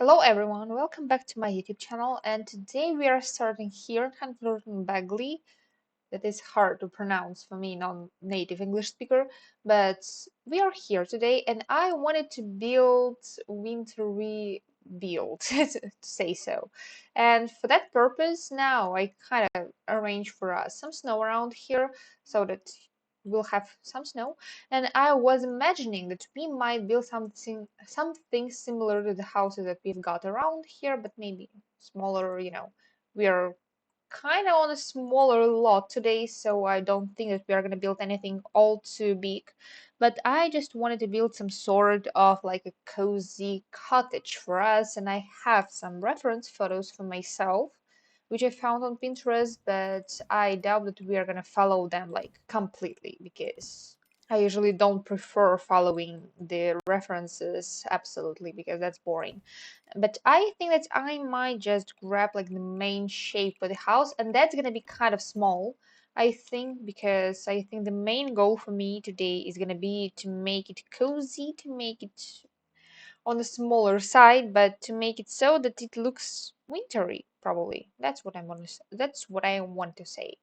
Hello everyone, welcome back to my YouTube channel, and today we are starting here in Bagley. That is hard to pronounce for me, non-native English speaker, but we are here today and I wanted to build wintery build to say so. And for that purpose now I kind of arranged for us some snow around here so that we'll have some snow, and I was imagining that we might build something similar to the houses that we've got around here, but maybe smaller. We are kind of on a smaller lot today, so I don't think that we are going to build anything all too big. But I just wanted to build some sort of like a cozy cottage for us, and I have some reference photos for myself, which I found on Pinterest, but I doubt that we are going to follow them like completely because I usually don't prefer following the references absolutely because that's boring. But I think that I might just grab like the main shape for the house, and that's gonna be kind of small. I think because I think the main goal for me today is gonna be to make it cozy, to make it on the smaller side, but to make it so that it looks wintry, probably. That's what I want to say.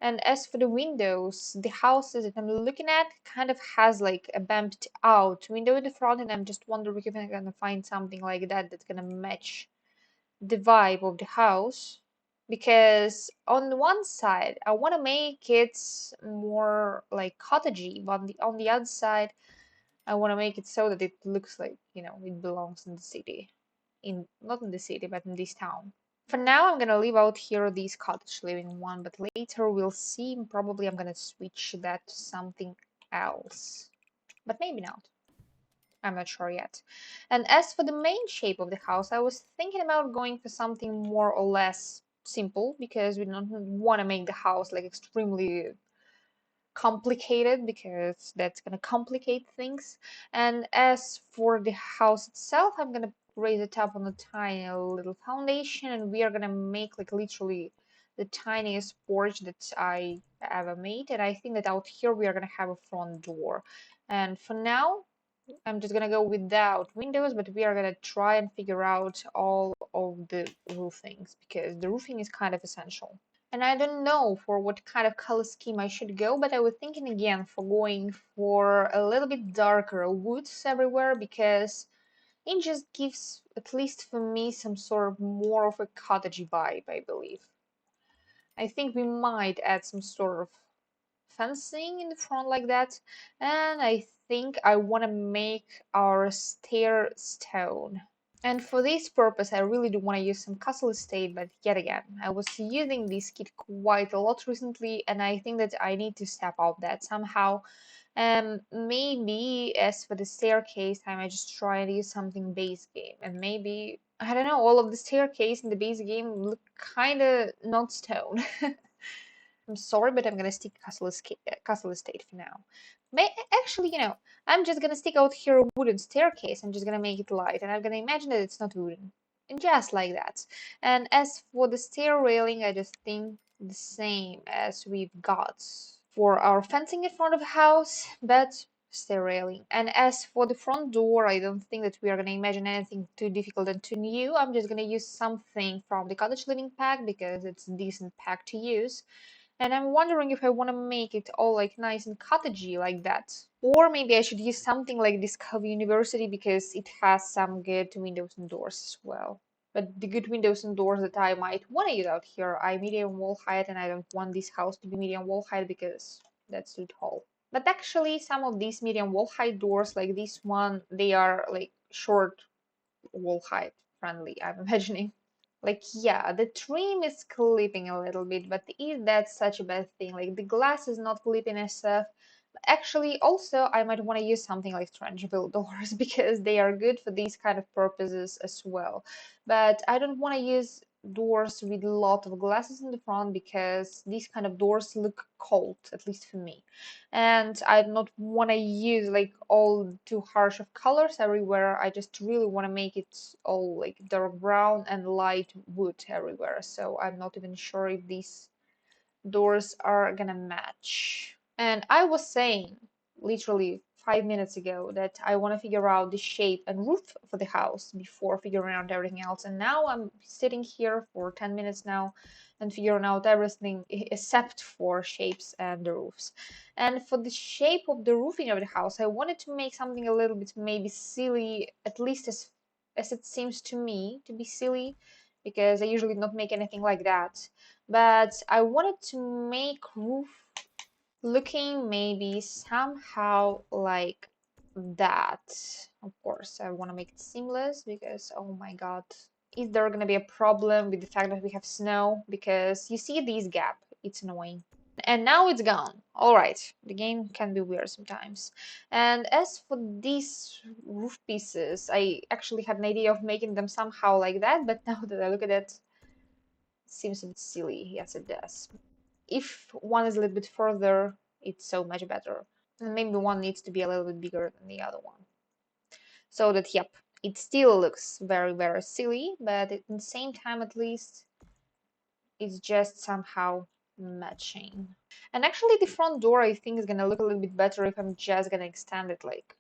And as for the windows, the houses that I'm looking at kind of has like a bumped out window in the front, and I'm just wondering if I'm gonna find something like that that's gonna match the vibe of the house. Because on the one side, I want to make it more like cottagey, but on the other side, I want to make it so that it looks like, it belongs in the city. Not in the city, but in this town. For now, I'm gonna leave out here this cottage living one, but later we'll see. Probably I'm gonna switch that to something else. But maybe not. I'm not sure yet. And as for the main shape of the house, I was thinking about going for something more or less simple because we don't want to make the house like extremely complicated because that's gonna complicate things. And as for the house itself, I'm gonna raise it up on a tiny little foundation, and we are gonna make like literally the tiniest porch that I ever made. And I think that out here we are gonna have a front door. And for now, I'm just gonna go without windows, but we are gonna try and figure out all of the roofings because the roofing is kind of essential. And I don't know for what kind of color scheme I should go, but I was thinking again for going for a little bit darker woods everywhere because it just gives, at least for me, some sort of more of a cottagey vibe, I believe. I think we might add some sort of fencing in the front like that, and I think I want to make our stair stone. And for this purpose, I really do want to use some castle estate, but yet again, I was using this kit quite a lot recently, and I think that I need to step out that somehow. Maybe as for the staircase, I might just try and use something base game, and maybe I don't know. All of the staircase in the base game look kind of not stone. I'm sorry, but I'm gonna stick Castle Estate for now. Actually, I'm just gonna stick out here a wooden staircase. I'm just gonna make it light, and I'm gonna imagine that it's not wooden, and just like that. And as for the stair railing, I just think the same as we've got for our fencing in front of the house, but stair railing. And as for the front door, I don't think that we are gonna imagine anything too difficult and too new. I'm just gonna use something from the Cottage Living pack because it's a decent pack to use. And I'm wondering if I want to make it all like nice and cottagey like that. Or maybe I should use something like Discover University because it has some good windows and doors as well. But the good windows and doors that I might want to use out here are medium wall height, and I don't want this house to be medium wall height because that's too tall. But actually, some of these medium wall height doors, like this one, they are like short wall height friendly, I'm imagining. Like, yeah, the trim is clipping a little bit, but is that such a bad thing? Like, the glass is not clipping and stuff. Actually, also, I might want to use something like Strange-Built doors because they are good for these kind of purposes as well. But I don't want to use doors with a lot of glasses in the front because these kind of doors look cold, at least for me. And I don't want to use like all too harsh of colors everywhere. I just really want to make it all like dark brown and light wood everywhere. So I'm not even sure if these doors are gonna match. And I was saying literally 5 minutes ago that I want to figure out the shape and roof for the house before figuring out everything else. And now I'm sitting here for 10 minutes now and figuring out everything except for shapes and the roofs. And for the shape of the roofing of the house, I wanted to make something a little bit maybe silly, at least as it seems to me to be silly, because I usually don't make anything like that. But I wanted to make roof looking maybe somehow like that. Of course, I want to make it seamless because, oh my god, is there going to be a problem with the fact that we have snow? Because you see this gap, it's annoying. And now it's gone. All right, the game can be weird sometimes. And as for these roof pieces, I actually had an idea of making them somehow like that, but now that I look at it, it seems a bit silly. Yes, it does. If one is a little bit further, it's so much better. And maybe one needs to be a little bit bigger than the other one. So that, yep, it still looks very, very silly, but at the same time, at least, it's just somehow matching. And actually, the front door, I think, is gonna look a little bit better if I'm just gonna extend it like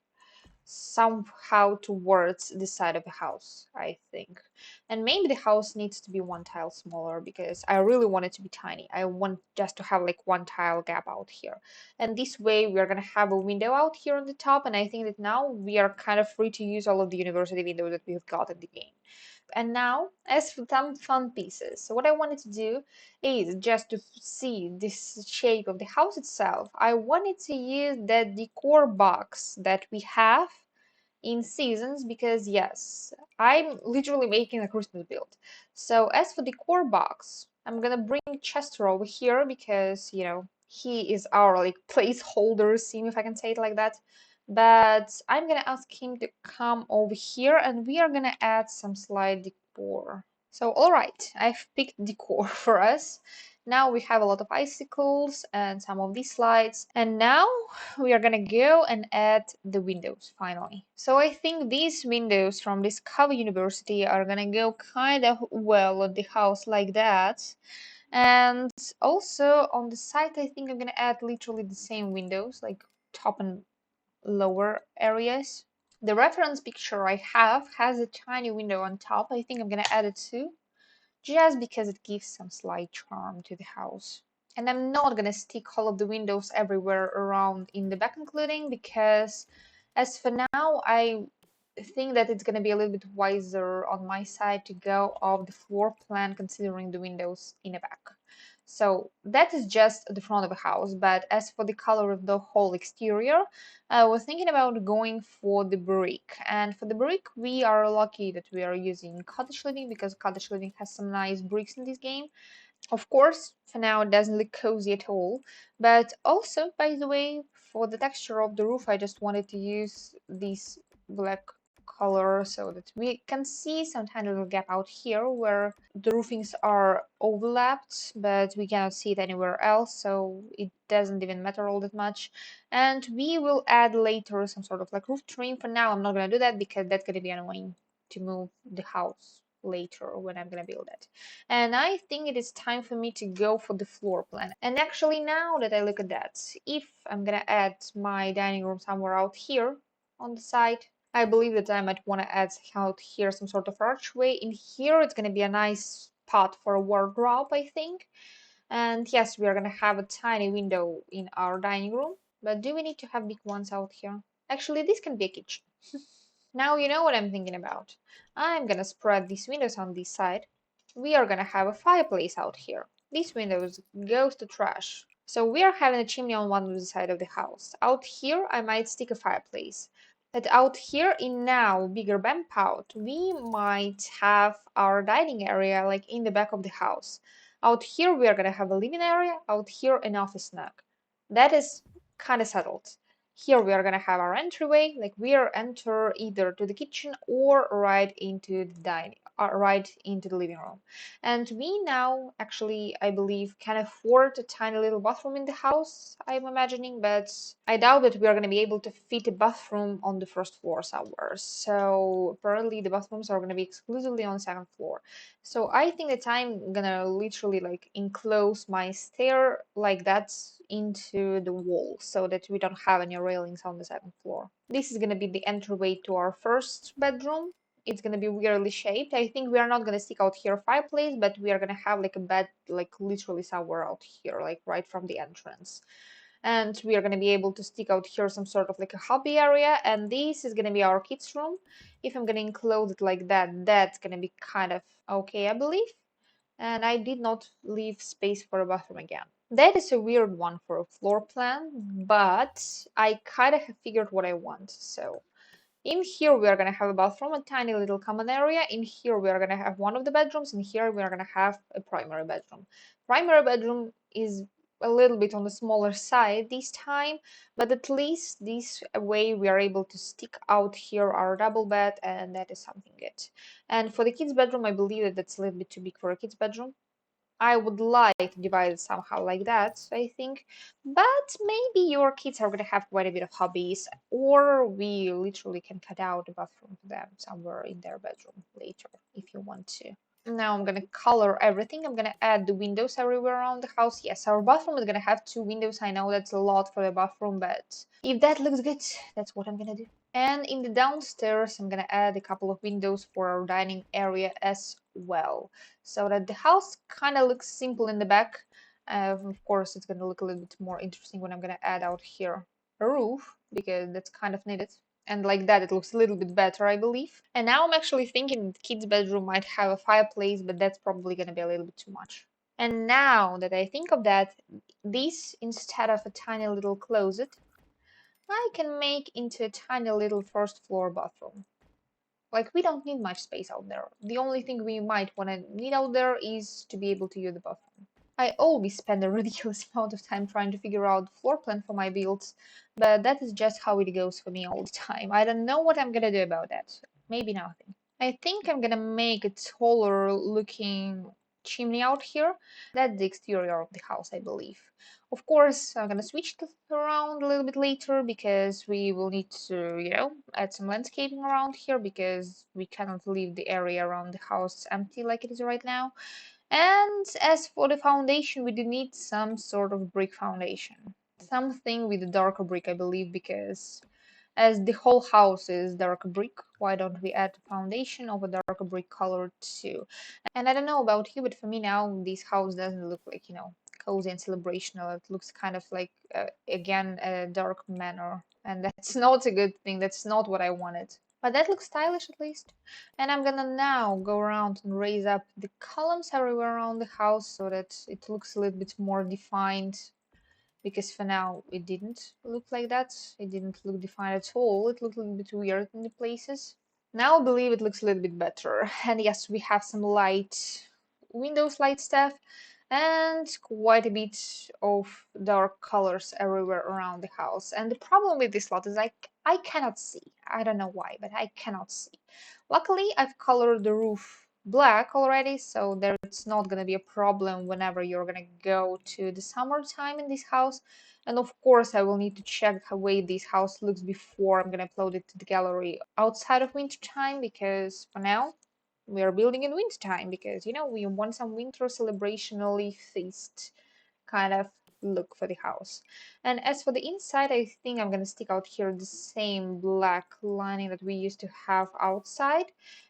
somehow towards the side of the house, I think. And maybe the house needs to be one tile smaller because I really want it to be tiny. I want just to have like one tile gap out here. And this way we are going to have a window out here on the top. And I think that now we are kind of free to use all of the university windows that we've got in the game. And now, as for some fun pieces, so what I wanted to do is just to see this shape of the house itself. I wanted to use that decor box that we have in seasons because yes, I'm literally making a Christmas build. So as for the core box, I'm gonna bring Chester over here because he is our like placeholder sim, if I can say it like that. But I'm gonna ask him to come over here and we are gonna add some slide decor. So alright, I've picked decor for us. Now we have a lot of icicles and some of these slides. And now we are gonna go and add the windows finally. So I think these windows from Discover University are gonna go kind of well on the house like that. And also on the side, I think I'm gonna add literally the same windows, like top and lower areas. The reference picture I have has a tiny window on top. I think I'm gonna add it too, just because it gives some slight charm to the house. And I'm not gonna stick all of the windows everywhere around in the back including because as for now I think that it's gonna be a little bit wiser on my side to go off the floor plan considering the windows in the back. So that is just the front of the house, but as for the color of the whole exterior, I was thinking about going for the brick. And for the brick, we are lucky that we are using Cottage Living because Cottage Living has some nice bricks in this game. Of course, for now it doesn't look cozy at all, but also, by the way, for the texture of the roof, I just wanted to use this black color so that we can see some tiny little gap out here where the roofings are overlapped, but we cannot see it anywhere else, so it doesn't even matter all that much. And we will add later some sort of like roof trim. For now, I'm not gonna do that because that's gonna be annoying to move the house later when I'm gonna build it. And I think it is time for me to go for the floor plan. And actually now that I look at that, if I'm gonna add my dining room somewhere out here on the side, I believe that I might want to add out here some sort of archway. In here it's gonna be a nice spot for a wardrobe, I think. And yes, we are gonna have a tiny window in our dining room, but do we need to have big ones out here? Actually, this can be a kitchen. Now you know what I'm thinking about. I'm gonna spread these windows on this side. We are gonna have a fireplace out here. These windows goes to trash. So we are having a chimney on one side of the house. Out here I might stick a fireplace. But out here in now bigger bump out, we might have our dining area like in the back of the house. Out here we are gonna have a living area, out here an office nook. That is kind of settled. Here we are gonna have our entryway, like we are enter either to the kitchen or right into the dining. right into the living room. And we now actually, I believe, can afford a tiny little bathroom in the house, I'm imagining, but I doubt that we are going to be able to fit a bathroom on the first floor somewhere. So apparently the bathrooms are going to be exclusively on the second floor. So I think that I'm gonna literally like enclose my stair like that into the wall so that we don't have any railings on the second floor. This is gonna be the entryway to our first bedroom. It's gonna be weirdly shaped. I think we are not gonna stick out here a fireplace, but we are gonna have like a bed like literally somewhere out here, like right from the entrance. And we are gonna be able to stick out here some sort of like a hobby area, and this is gonna be our kids' room. If I'm gonna enclose it like that, that's gonna be kind of okay, I believe. And I did not leave space for a bathroom again. That is a weird one for a floor plan, but I kind of have figured what I want. So in here we are going to have a bathroom, a tiny little common area. In here we are going to have one of the bedrooms. In here we are going to have a primary bedroom. Primary bedroom is a little bit on the smaller side this time, but at least this way we are able to stick out here our double bed, and that is something good. And for the kids bedroom, I believe that that's a little bit too big for a kids bedroom. I would like to divide it somehow like that, I think. But maybe your kids are gonna have quite a bit of hobbies, or we literally can cut out a bathroom for them somewhere in their bedroom later if you want to. Now I'm gonna color everything. I'm gonna add the windows everywhere around the house. Yes, our bathroom is gonna have 2 windows. I know that's a lot for the bathroom, but if that looks good, that's what I'm gonna do. And in the downstairs, I'm gonna add a couple of windows for our dining area as well, so that the house kind of looks simple in the back. Of course, it's gonna look a little bit more interesting when I'm gonna add out here a roof, because that's kind of needed. And like that, it looks a little bit better, I believe. And now I'm actually thinking the kids' bedroom might have a fireplace, but that's probably gonna be a little bit too much. And now that I think of that, this, instead of a tiny little closet, I can make into a tiny little first floor bathroom. Like, we don't need much space out there. The only thing we might want to need out there is to be able to use the bathroom. I always spend a ridiculous amount of time trying to figure out the floor plan for my builds, but that is just how it goes for me all the time. I don't know what I'm gonna do about that. Maybe nothing. I think I'm gonna make a taller looking chimney out here. That's the exterior of the house, I believe. Of course, I'm gonna switch this around a little bit later because we will need to, add some landscaping around here because we cannot leave the area around the house empty like it is right now. And as for the foundation, we do need some sort of brick foundation. Something with a darker brick, I believe, because as the whole house is dark brick, why don't we add a foundation of a darker brick color too? And I don't know about you, but for me now, this house doesn't look like, cozy and celebrational. It looks kind of like, again, a dark manor. And that's not a good thing. That's not what I wanted. But that looks stylish at least. And I'm gonna now go around and raise up the columns everywhere around the house so that it looks a little bit more defined, because for now it didn't look like that. It didn't look defined at all. It looked a little bit weird in the places. Now I believe it looks a little bit better. And yes, we have some light Windows light stuff and quite a bit of dark colors everywhere around the house. And the problem with this lot is I cannot see. I don't know why, but I cannot see. Luckily, I've colored the roof black already, so there's not gonna be a problem whenever you're gonna go to the summertime in this house. And of course, I will need to check the way this house looks before I'm gonna upload it to the gallery outside of winter time, because for now we are building in winter time because we want some winter celebrationally feast kind of look for the house. And as for the inside, I think I'm gonna stick out here the same black lining that we used to have outside,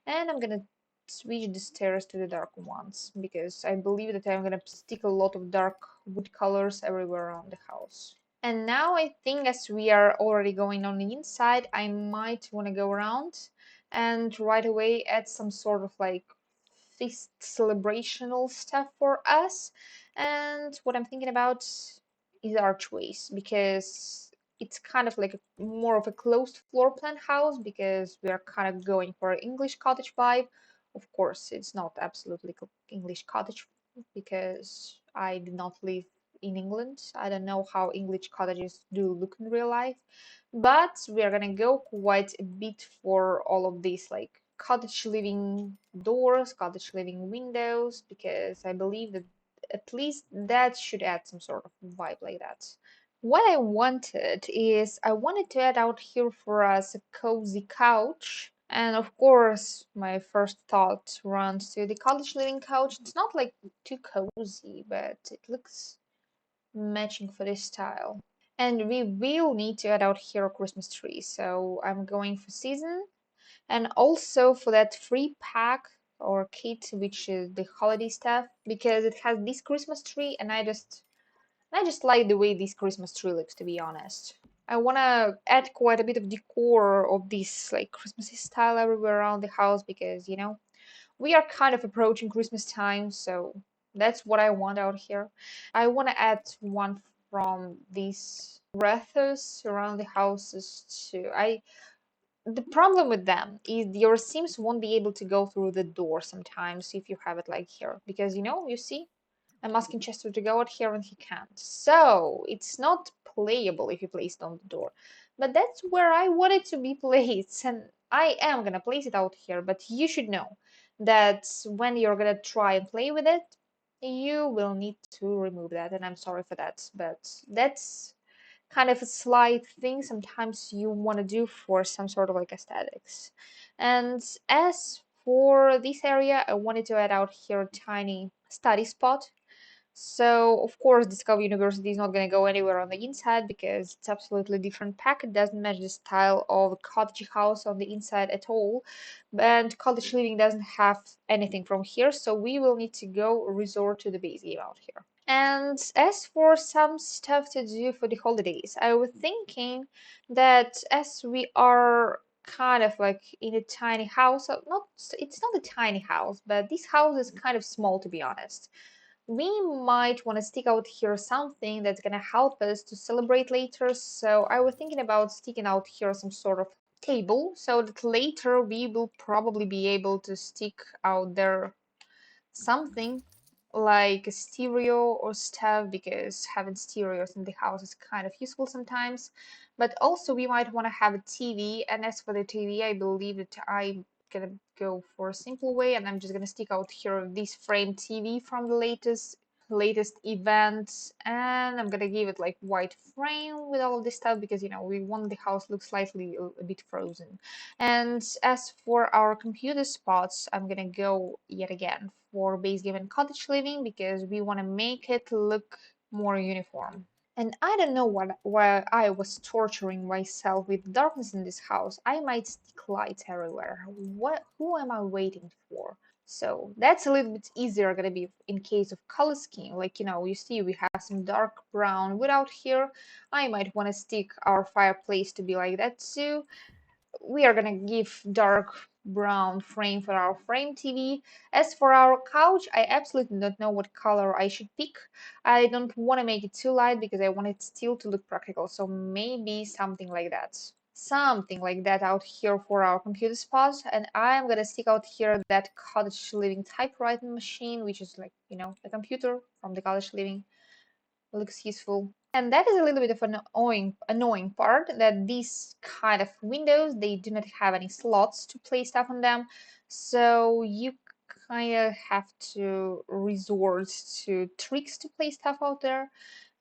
and I'm gonna switch the stairs to the dark ones because I believe that I'm gonna stick a lot of dark wood colors everywhere around the house. And now I think as we are already going on the inside, I might want to go around and right away add some sort of like feast celebrational stuff for us. And what I'm thinking about is archways, because it's kind of like more of a closed floor plan house because we are kind of going for an English cottage vibe. Of course, it's not absolutely English cottage because I did not live in England. I don't know how English cottages do look in real life, but we are gonna go quite a bit for all of these like cottage living doors, cottage living windows, because I believe that at least that should add some sort of vibe like that. What I wanted is I wanted to add out here for us a cozy couch. And of course, my first thought runs to the cottage living couch. It's not like too cozy, but it looks matching for this style. And we will need to add out here a Christmas tree. So I'm going for season and also for that free pack or kit, which is the holiday stuff, because it has this Christmas tree, and I just like the way this Christmas tree looks, to be honest. I want to add quite a bit of decor of this like Christmassy style everywhere around the house because, we are kind of approaching Christmas time, so that's what I want out here. I want to add one from these wreaths around the houses too. The problem with them is your Sims won't be able to go through the door sometimes if you have it like here because you see I'm asking Chester to go out here and he can't. So it's not playable if you place it on the door. But that's where I want it to be placed, and I am gonna place it out here, but you should know that when you're gonna try and play with it, you will need to remove that, and I'm sorry for that, but that's kind of a slight thing sometimes you want to do for some sort of like aesthetics. And as for this area, I wanted to add out here a tiny study spot. So of course Discover University is not going to go anywhere on the inside because it's absolutely different pack. It doesn't match the style of a cottage house on the inside at all. And Cottage Living doesn't have anything from here, so we will need to go resort to the base game out here. And as for some stuff to do for the holidays, I was thinking that as we are kind of like in a tiny house, not it's not a tiny house, but this house is kind of small to be honest. We might want to stick out here something that's gonna help us to celebrate later. So I was thinking about sticking out here some sort of table so that later we will probably be able to stick out there something like a stereo or stuff because having stereos in the house is kind of useful sometimes. But also we might want to have a TV, and as for the TV, I believe that I'm gonna go for a simple way, and I'm just gonna stick out here this frame TV from the latest event, and I'm gonna give it like white frame with all of this stuff because we want the house look slightly a bit frozen. And as for our computer spots, I'm gonna go yet again for base game and cottage living because we want to make it look more uniform. And I don't know why I was torturing myself with darkness in this house. I might stick lights everywhere. Who am I waiting for? So that's a little bit easier gonna be in case of color scheme. Like you see we have some dark brown wood out here. I might want to stick our fireplace to be like that too. We are gonna give dark brown frame for our frame TV. As for our couch, I absolutely don't know what color I should pick. I don't want to make it too light because I want it still to look practical. So maybe something like that. Something like that out here for our computer spot. And I'm gonna stick out here that cottage living typewriting machine, which is like, a computer from the cottage living. Looks useful. And that is a little bit of an annoying part that these kind of windows, they do not have any slots to place stuff on them. So you kind of have to resort to tricks to place stuff out there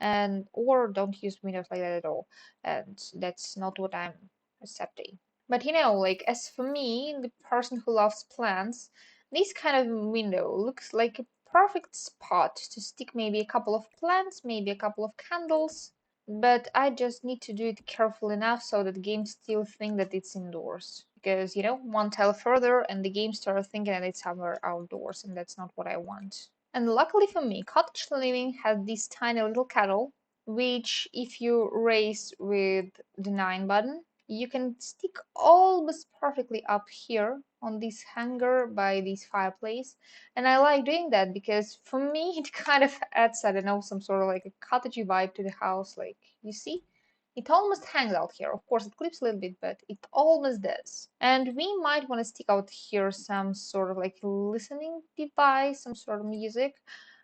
and or don't use windows like that at all. And that's not what I'm accepting. But like as for me, the person who loves plants, this kind of window looks like a perfect spot to stick maybe a couple of plants, maybe a couple of candles. But I just need to do it careful enough so that the game still think that it's indoors. Because, one tile further and the game starts thinking that it's somewhere outdoors, and that's not what I want. And luckily for me, Cottage Living has this tiny little kettle, which if you raise with the 9 button, you can stick almost perfectly up here on this hanger by this fireplace. And I like doing that because for me it kind of adds, I don't know, some sort of like a cottagey vibe to the house. Like, you see? It almost hangs out here. Of course, it clips a little bit, but it almost does. And we might want to stick out here some sort of like listening device, some sort of music.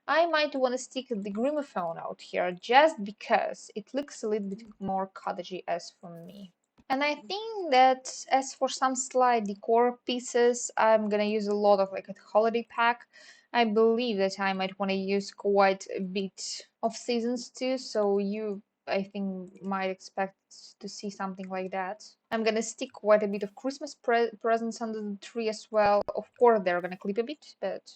I might want to stick the gramophone out here just because it looks a little bit more cottagey as for me. And I think that as for some slide decor pieces, I'm gonna use a lot of like a holiday pack. I believe that I might want to use quite a bit of seasons too, so you, I think, might expect to see something like that. I'm gonna stick quite a bit of Christmas presents under the tree as well. Of course, they're gonna clip a bit, but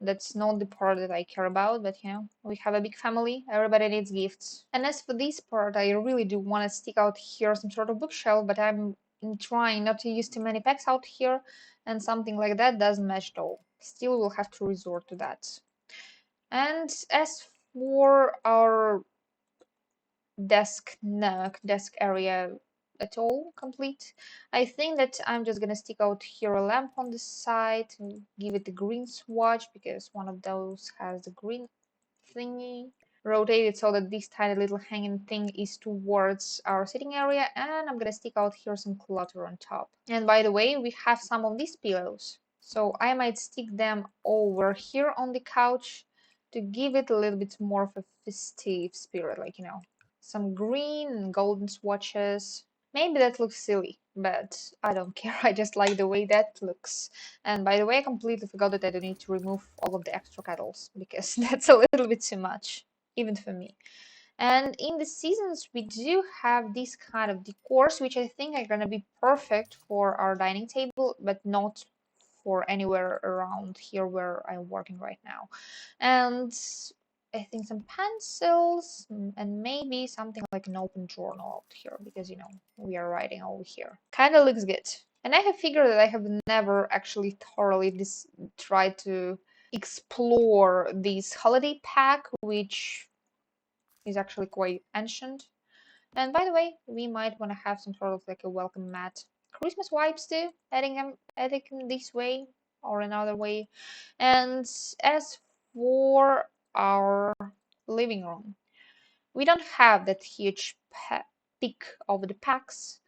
that's not the part that I care about, but we have a big family, everybody needs gifts. And as for this part, I really do want to stick out here some sort of bookshelf, but I'm trying not to use too many packs out here, and something like that doesn't match at all. Still, we'll have to resort to that. And as for our desk area at all complete, I think that I'm just gonna stick out here a lamp on the side and give it the green swatch because one of those has the green thingy. Rotate it so that this tiny little hanging thing is towards our sitting area, and I'm gonna stick out here some clutter on top. And by the way, we have some of these pillows, so I might stick them over here on the couch to give it a little bit more of a festive spirit, like some green and golden swatches. Maybe that looks silly, but I don't care. I just like the way that looks. And by the way, I completely forgot that I don't need to remove all of the extra kettles because that's a little bit too much, even for me. And in the seasons, we do have these kind of decors, which I think are gonna be perfect for our dining table, but not for anywhere around here where I'm working right now. And I think some pencils and maybe something like an open journal out here because we are writing over here. Kind of looks good. And I have figured that I have never actually thoroughly tried to explore this holiday pack, which is actually quite ancient. And by the way, we might want to have some sort of like a welcome mat. Christmas vibes too, adding them this way or another way. And as for our living room, we don't have that huge peak of the packs.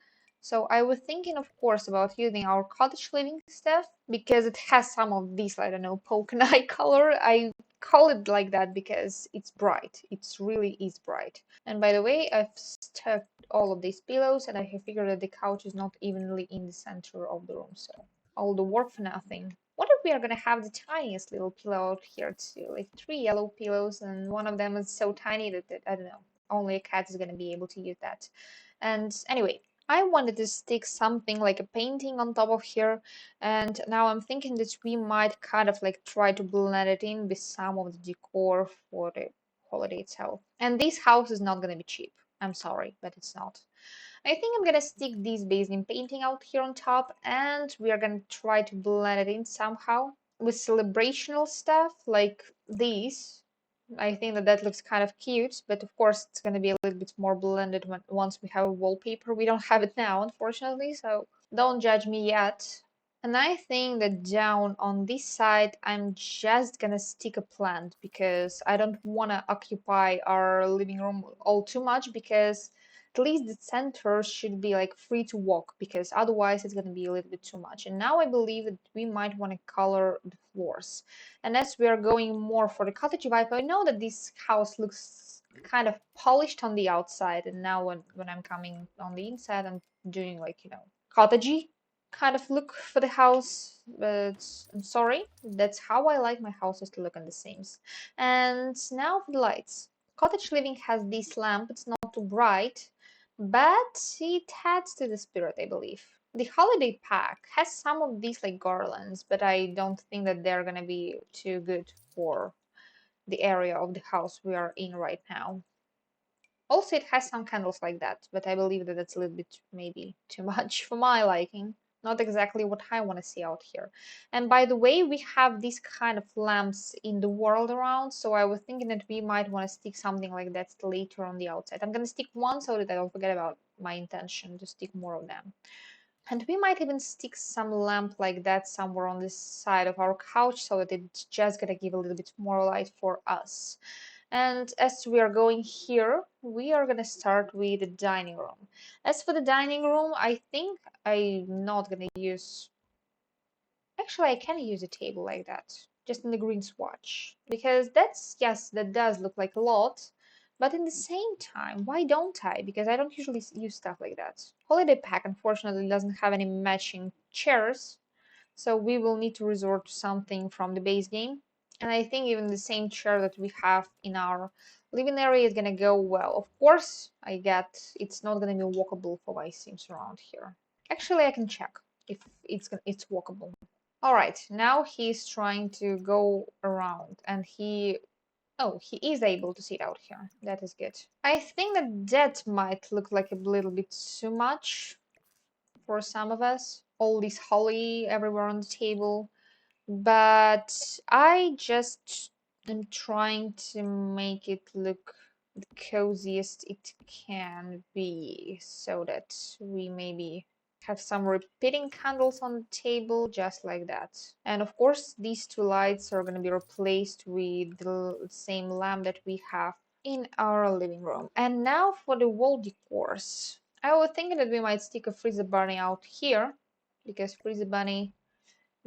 So I was thinking, of course, about using our cottage living stuff because it has some of this, I don't know, polka eye color. I call it like that because it's bright. It's really is bright. And by the way, I've stuck all of these pillows and I have figured that the couch is not evenly in the center of the room. So all the work for nothing. What if we are gonna have the tiniest little pillow out here too? Like three yellow pillows and one of them is so tiny that I don't know, only a cat is gonna be able to use that. And anyway, I wanted to stick something like a painting on top of here, and now I'm thinking that we might kind of like try to blend it in with some of the decor for the holiday itself. And this house is not gonna be cheap. I'm sorry, but it's not. I think I'm gonna stick this basin painting out here on top, and we are gonna try to blend it in somehow with celebrational stuff like these. I think that that looks kind of cute, but of course it's gonna be a little bit more blended once we have a wallpaper. We don't have it now, unfortunately, so don't judge me yet. And I think that down on this side, I'm just gonna stick a plant because I don't want to occupy our living room all too much because at least the center should be like free to walk because otherwise it's gonna be a little bit too much. And now I believe that we might want to color the floors. And as we are going more for the cottage vibe, I know that this house looks kind of polished on the outside, and now when I'm coming on the inside, I'm doing like cottagey kind of look for the house, but I'm sorry, that's how I like my houses to look on the Sims. And now for the lights. Cottage Living has this lamp, it's not too bright, but it adds to the spirit, I believe. The holiday pack has some of these like garlands, but I don't think that they're gonna be too good for the area of the house we are in right now. Also, it has some candles like that, but I believe that that's a little bit maybe too much for my liking. Not exactly what I want to see out here. And by the way, we have these kind of lamps in the world around, so I was thinking that we might want to stick something like that later on the outside. I'm gonna stick one so that I don't forget about my intention to stick more of them. And we might even stick some lamp like that somewhere on this side of our couch so that it's just gonna give a little bit more light for us. And as we are going here, we are gonna start with the dining room. As for the dining room, I think I'm not gonna use. Actually, I can use a table like that, just in the green swatch, because that's yes, that does look like a lot, But in the same time, why don't I? Because I don't usually use stuff like that. Holiday pack unfortunately doesn't have any matching chairs, so we will need to resort to something from the base game. And I think even the same chair that we have in our living area is gonna go well. Of course, I get it's not gonna be walkable for my sims around here. Actually, I can check if it's walkable. All right, now he's trying to go around, and he is able to sit out here. That is good. I think that might look like a little bit too much for some of us. All this holly everywhere on the table. But I just am trying to make it look the coziest it can be so that we maybe have some repeating candles on the table just like that. And of course these two lights are going to be replaced with the same lamp that we have in our living room. And now for the wall decors. I was thinking that we might stick a freezer bunny out here because freezer bunny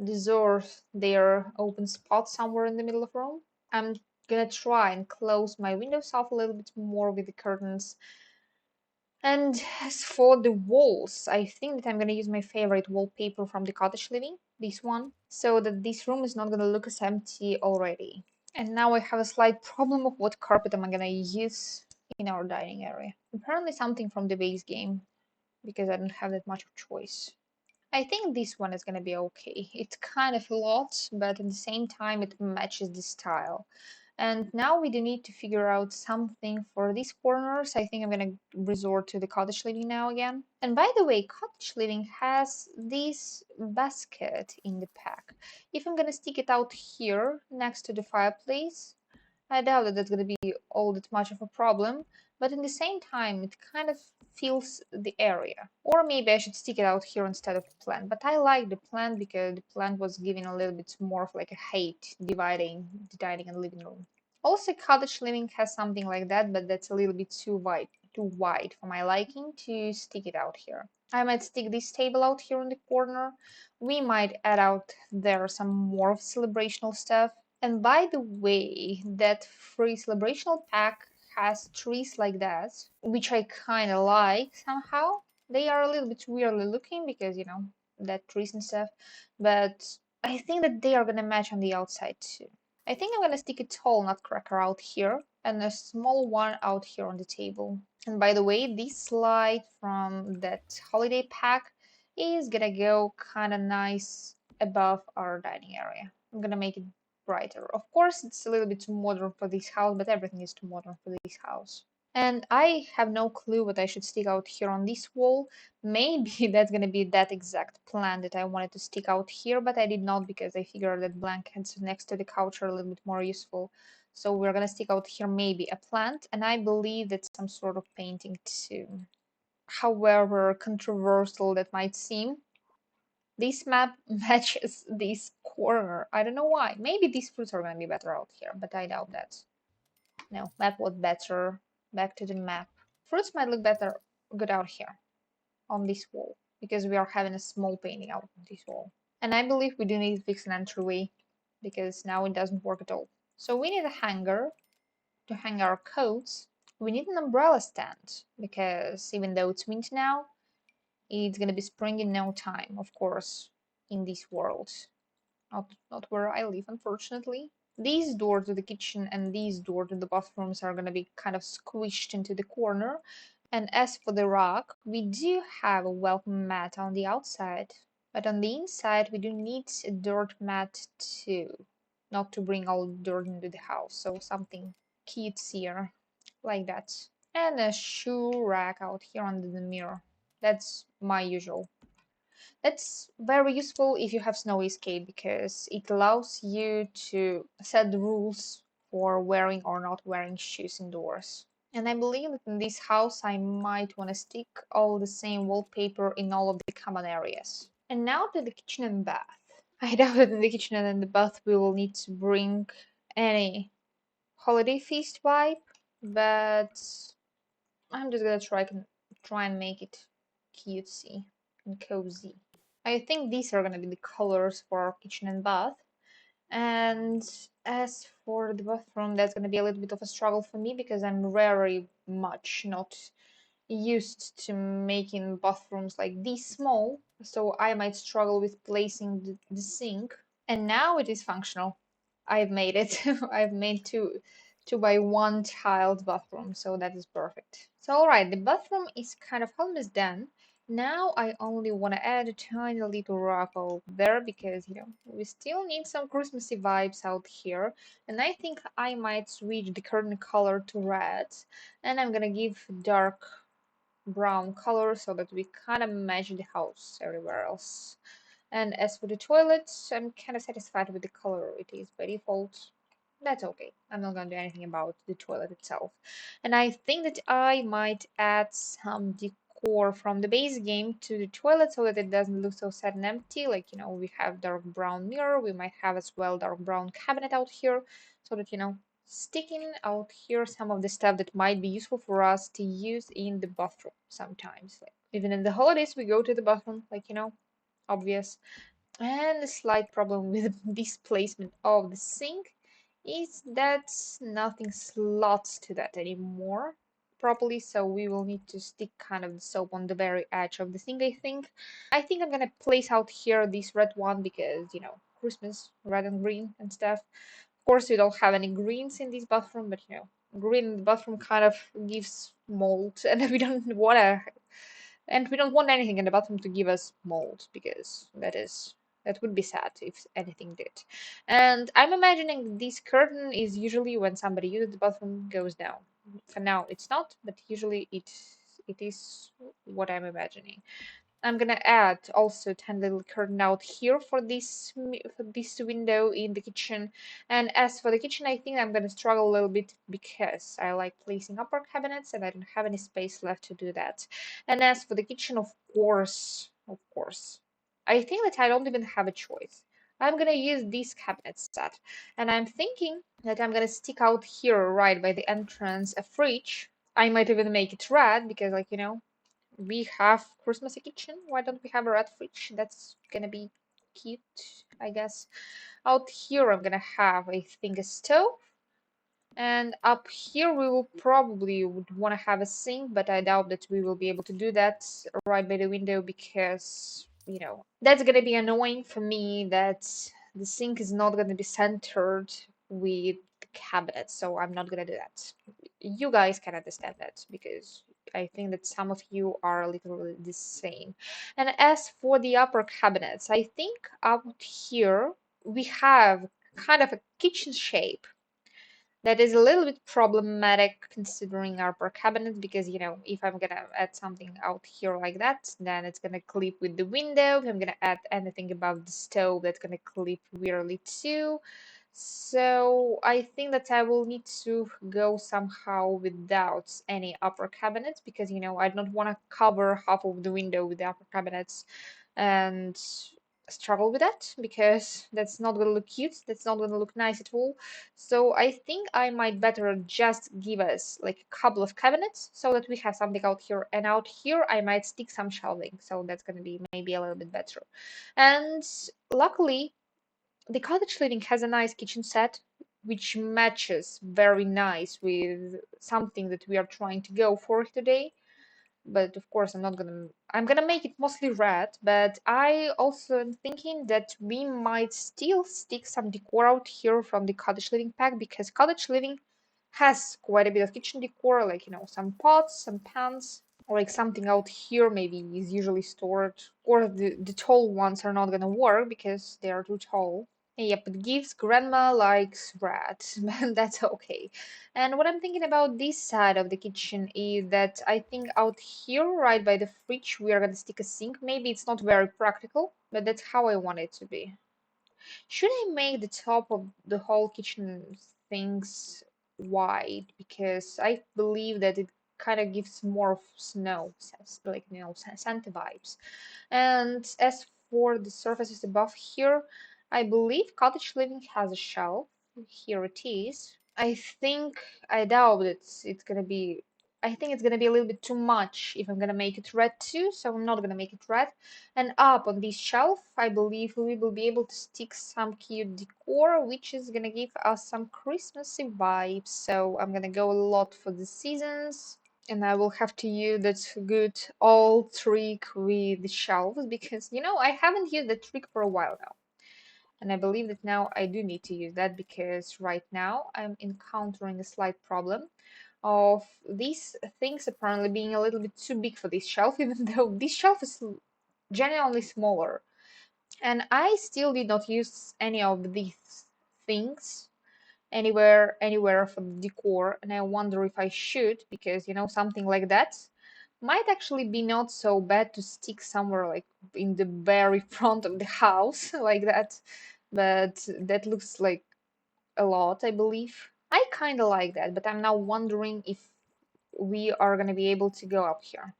deserve their open spot somewhere in the middle of the room. I'm gonna try and close my windows off a little bit more with the curtains. And as for the walls, I think that I'm gonna use my favorite wallpaper from the Cottage Living, this one, so that this room is not gonna look as empty already. And now I have a slight problem of what carpet am I gonna use in our dining area. Apparently something from the base game, because I don't have that much of choice. I think this one is gonna be okay. It's kind of a lot, but at the same time it matches the style. And now we do need to figure out something for these corners. I think I'm gonna resort to the Cottage Living now again. And by the way, Cottage Living has this basket in the pack. If I'm gonna stick it out here next to the fireplace, I doubt that that's going to be all that much of a problem, but in the same time, it kind of fills the area. Or maybe I should stick it out here instead of the plant. But I like the plant because the plant was giving a little bit more of like a height, dividing the dining and living room. Also, Cottage Living has something like that, but that's a little bit too wide for my liking to stick it out here. I might stick this table out here in the corner. We might add out there some more of celebrational stuff. And by the way, that free celebrational pack has trees like that, which I kind of like somehow. They are a little bit weirdly looking because, that trees and stuff, but I think that they are gonna match on the outside too. I think I'm gonna stick a tall nutcracker out here and a small one out here on the table. And by the way, this slide from that holiday pack is gonna go kind of nice above our dining area. I'm gonna make it brighter. Of course, it's a little bit too modern for this house, but everything is too modern for this house. And I have no clue what I should stick out here on this wall. Maybe that's gonna be that exact plant that I wanted to stick out here, but I did not because I figured that blankets next to the couch are a little bit more useful. So we're gonna stick out here maybe a plant, and I believe that's some sort of painting too. However controversial that might seem, this map matches this corner. I don't know why. Maybe these fruits are gonna be better out here, but I doubt that. No, map was better. Back to the map. Fruits might look good out here on this wall because we are having a small painting out on this wall. And I believe we do need to fix an entryway because now it doesn't work at all. So we need a hanger to hang our coats. We need an umbrella stand because even though it's winter now, it's gonna be spring in no time, of course, in this world. Not where I live, unfortunately. These doors to the kitchen and these doors to the bathrooms are gonna be kind of squished into the corner. And as for the rug, we do have a welcome mat on the outside, but on the inside we do need a dirt mat too, not to bring all dirt into the house. So something cutesier like that. And a shoe rack out here under the mirror. That's my usual. That's very useful if you have Snow Escape because it allows you to set the rules for wearing or not wearing shoes indoors. And I believe that in this house I might want to stick all the same wallpaper in all of the common areas. And now to the kitchen and bath. I doubt that in the kitchen and the bath we will need to bring any holiday feast vibe, but I'm just gonna try and make it cutesy and cozy. I think these are gonna be the colors for our kitchen and bath. And as for the bathroom, that's gonna be a little bit of a struggle for me because I'm very much not used to making bathrooms like this small, so I might struggle with placing the sink. And now it is functional. I've made it. I've made two by one child bathroom, so that is perfect. So alright, the bathroom is kind of almost done. Now I only want to add a tiny little rock over there because we still need some Christmassy vibes out here. And I think I might switch the curtain color to red, and I'm gonna give dark brown color so that we kind of match the house everywhere else. And as for the toilet, I'm kind of satisfied with the color it is by default. That's okay. I'm not gonna do anything about the toilet itself. And I think that I might add some decor from the base game to the toilet so that it doesn't look so sad and empty. Like, we have dark brown mirror. We might have as well dark brown cabinet out here so that, sticking out here some of the stuff that might be useful for us to use in the bathroom sometimes. Like, even in the holidays, we go to the bathroom, like, obvious. And the slight problem with this placement of the sink is that nothing slots to that anymore properly, so we will need to stick kind of the soap on the very edge of the sink, I think. I think I'm gonna place out here this red one because, Christmas, red and green and stuff. Of course, we don't have any greens in this bathroom, but green in the bathroom kind of gives mold, and we don't want anything in the bathroom to give us mold because that would be sad if anything did. And I'm imagining this curtain is usually when somebody uses the bathroom goes down. For now, it's not, but usually it is what I'm imagining. I'm gonna add also 10 little curtain out here for this window in the kitchen. And as for the kitchen, I think I'm gonna struggle a little bit because I like placing upper cabinets and I don't have any space left to do that. And as for the kitchen, of course, I think that I don't even have a choice. I'm gonna use this cabinet set, and I'm thinking that I'm gonna stick out here right by the entrance a fridge. I might even make it red because, like, we have Christmas kitchen. Why don't we have a red fridge? That's gonna be cute, I guess. Out here, I'm gonna have, I think, a stove. And up here, we will probably would want to have a sink, but I doubt that we will be able to do that right by the window because, that's gonna be annoying for me that the sink is not gonna be centered with the cabinet, so I'm not gonna do that. You guys can understand that because I think that some of you are literally the same. And as for the upper cabinets, I think out here we have kind of a kitchen shape that is a little bit problematic considering our per cabinet because if I'm gonna add something out here like that, then it's gonna clip with the window. If I'm gonna add anything above the stove, that's gonna clip weirdly too. So I think that I will need to go somehow without any upper cabinets because I don't want to cover half of the window with the upper cabinets and struggle with that because that's not gonna look cute, that's not gonna look nice at all. So I think I might better just give us like a couple of cabinets so that we have something out here, and out here I might stick some shelving, so that's gonna be maybe a little bit better. And luckily the Cottage Living has a nice kitchen set which matches very nice with something that we are trying to go for today. But of course I'm gonna make it mostly red, but I also am thinking that we might still stick some decor out here from the Cottage Living pack because Cottage Living has quite a bit of kitchen decor, like some pots, some pans, or like something out here maybe is usually stored, or the tall ones are not gonna work because they are too tall. Yep, it gives grandma likes red, but that's okay. And what I'm thinking about this side of the kitchen is that I think out here, right by the fridge, we are gonna stick a sink. Maybe it's not very practical, but that's how I want it to be. Should I make the top of the whole kitchen things white? Because I believe that it kind of gives more of snow, like Santa vibes. And as for the surfaces above here, I believe Cottage Living has a shelf. Here it is. I think I doubt it's gonna be I think it's gonna be a little bit too much if I'm gonna make it red too, so I'm not gonna make it red. And up on this shelf, I believe we will be able to stick some cute decor, which is gonna give us some Christmassy vibes. So I'm gonna go a lot for the seasons, and I will have to use that good old trick with the shelves because I haven't used that trick for a while now. And I believe that now I do need to use that because right now I'm encountering a slight problem of these things apparently being a little bit too big for this shelf, even though this shelf is genuinely smaller. And I still did not use any of these things anywhere for the decor, and I wonder if I should, because something like that might actually be not so bad to stick somewhere like in the very front of the house like that. But that looks like a lot, I believe. I kind of like that, but I'm now wondering if we are going to be able to go up here.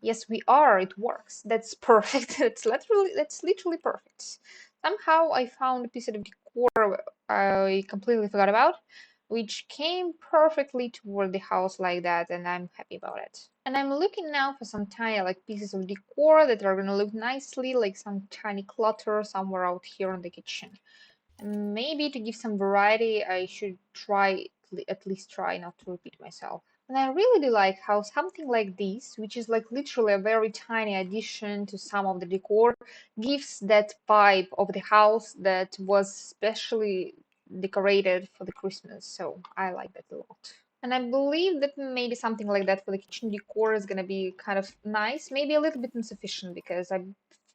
Yes, we are. It works. That's perfect. That's literally perfect. Somehow I found a piece of decor I completely forgot about, which came perfectly toward the house like that, and I'm happy about it. And I'm looking now for some tiny like pieces of decor that are gonna look nicely, like some tiny clutter somewhere out here in the kitchen. Maybe to give some variety, I should try, at least try not to repeat myself. And I really do like how something like this, which is like literally a very tiny addition to some of the decor, gives that vibe of the house that was specially decorated for the Christmas. So I like that a lot. And I believe that maybe something like that for the kitchen decor is gonna be kind of nice, maybe a little bit insufficient because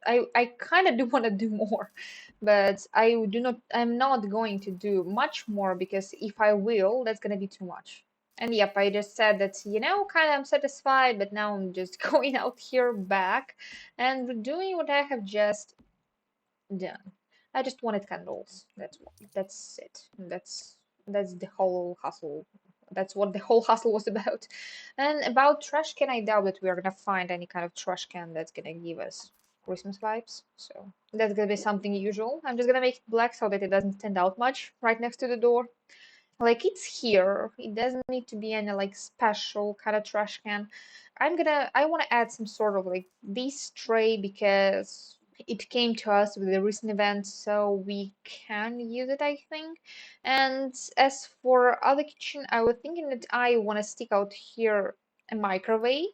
I kind of do want to do more, but I'm not going to do much more because if I will, that's gonna be too much. And yep, I just said that, kind of I'm satisfied, but now I'm just going out here back and doing what I have just done. I just wanted candles. That's it. That's the whole hustle. That's what the whole hustle was about. And about trash can, I doubt that we are gonna find any kind of trash can that's gonna give us Christmas vibes. So that's gonna be something usual. I'm just gonna make it black so that it doesn't stand out much right next to the door. Like it's here. It doesn't need to be any like special kind of trash can. I want to add some sort of like this tray because it came to us with the recent event, so we can use it, I think. And as for other kitchen, I was thinking that I want to stick out here a microwave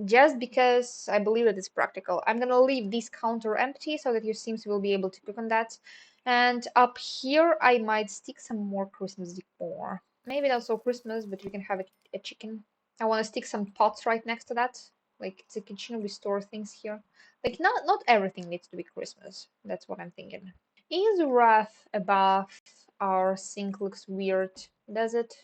just because I believe that it's practical. I'm gonna leave this counter empty so that your Sims will be able to cook on that. And up here, I might stick some more Christmas decor. Maybe not so Christmas, but we can have a chicken. I want to stick some pots right next to that. Like it's a kitchen, we store things here. Like not everything needs to be Christmas. That's what I'm thinking. Is wrath above our sink looks weird? Does it?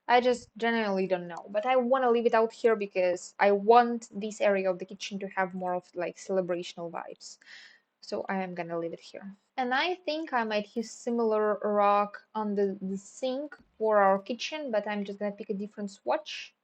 I just genuinely don't know. But I want to leave it out here because I want this area of the kitchen to have more of like celebrational vibes. So I am gonna leave it here. And I think I might use similar rock on the sink for our kitchen, but I'm just gonna pick a different swatch.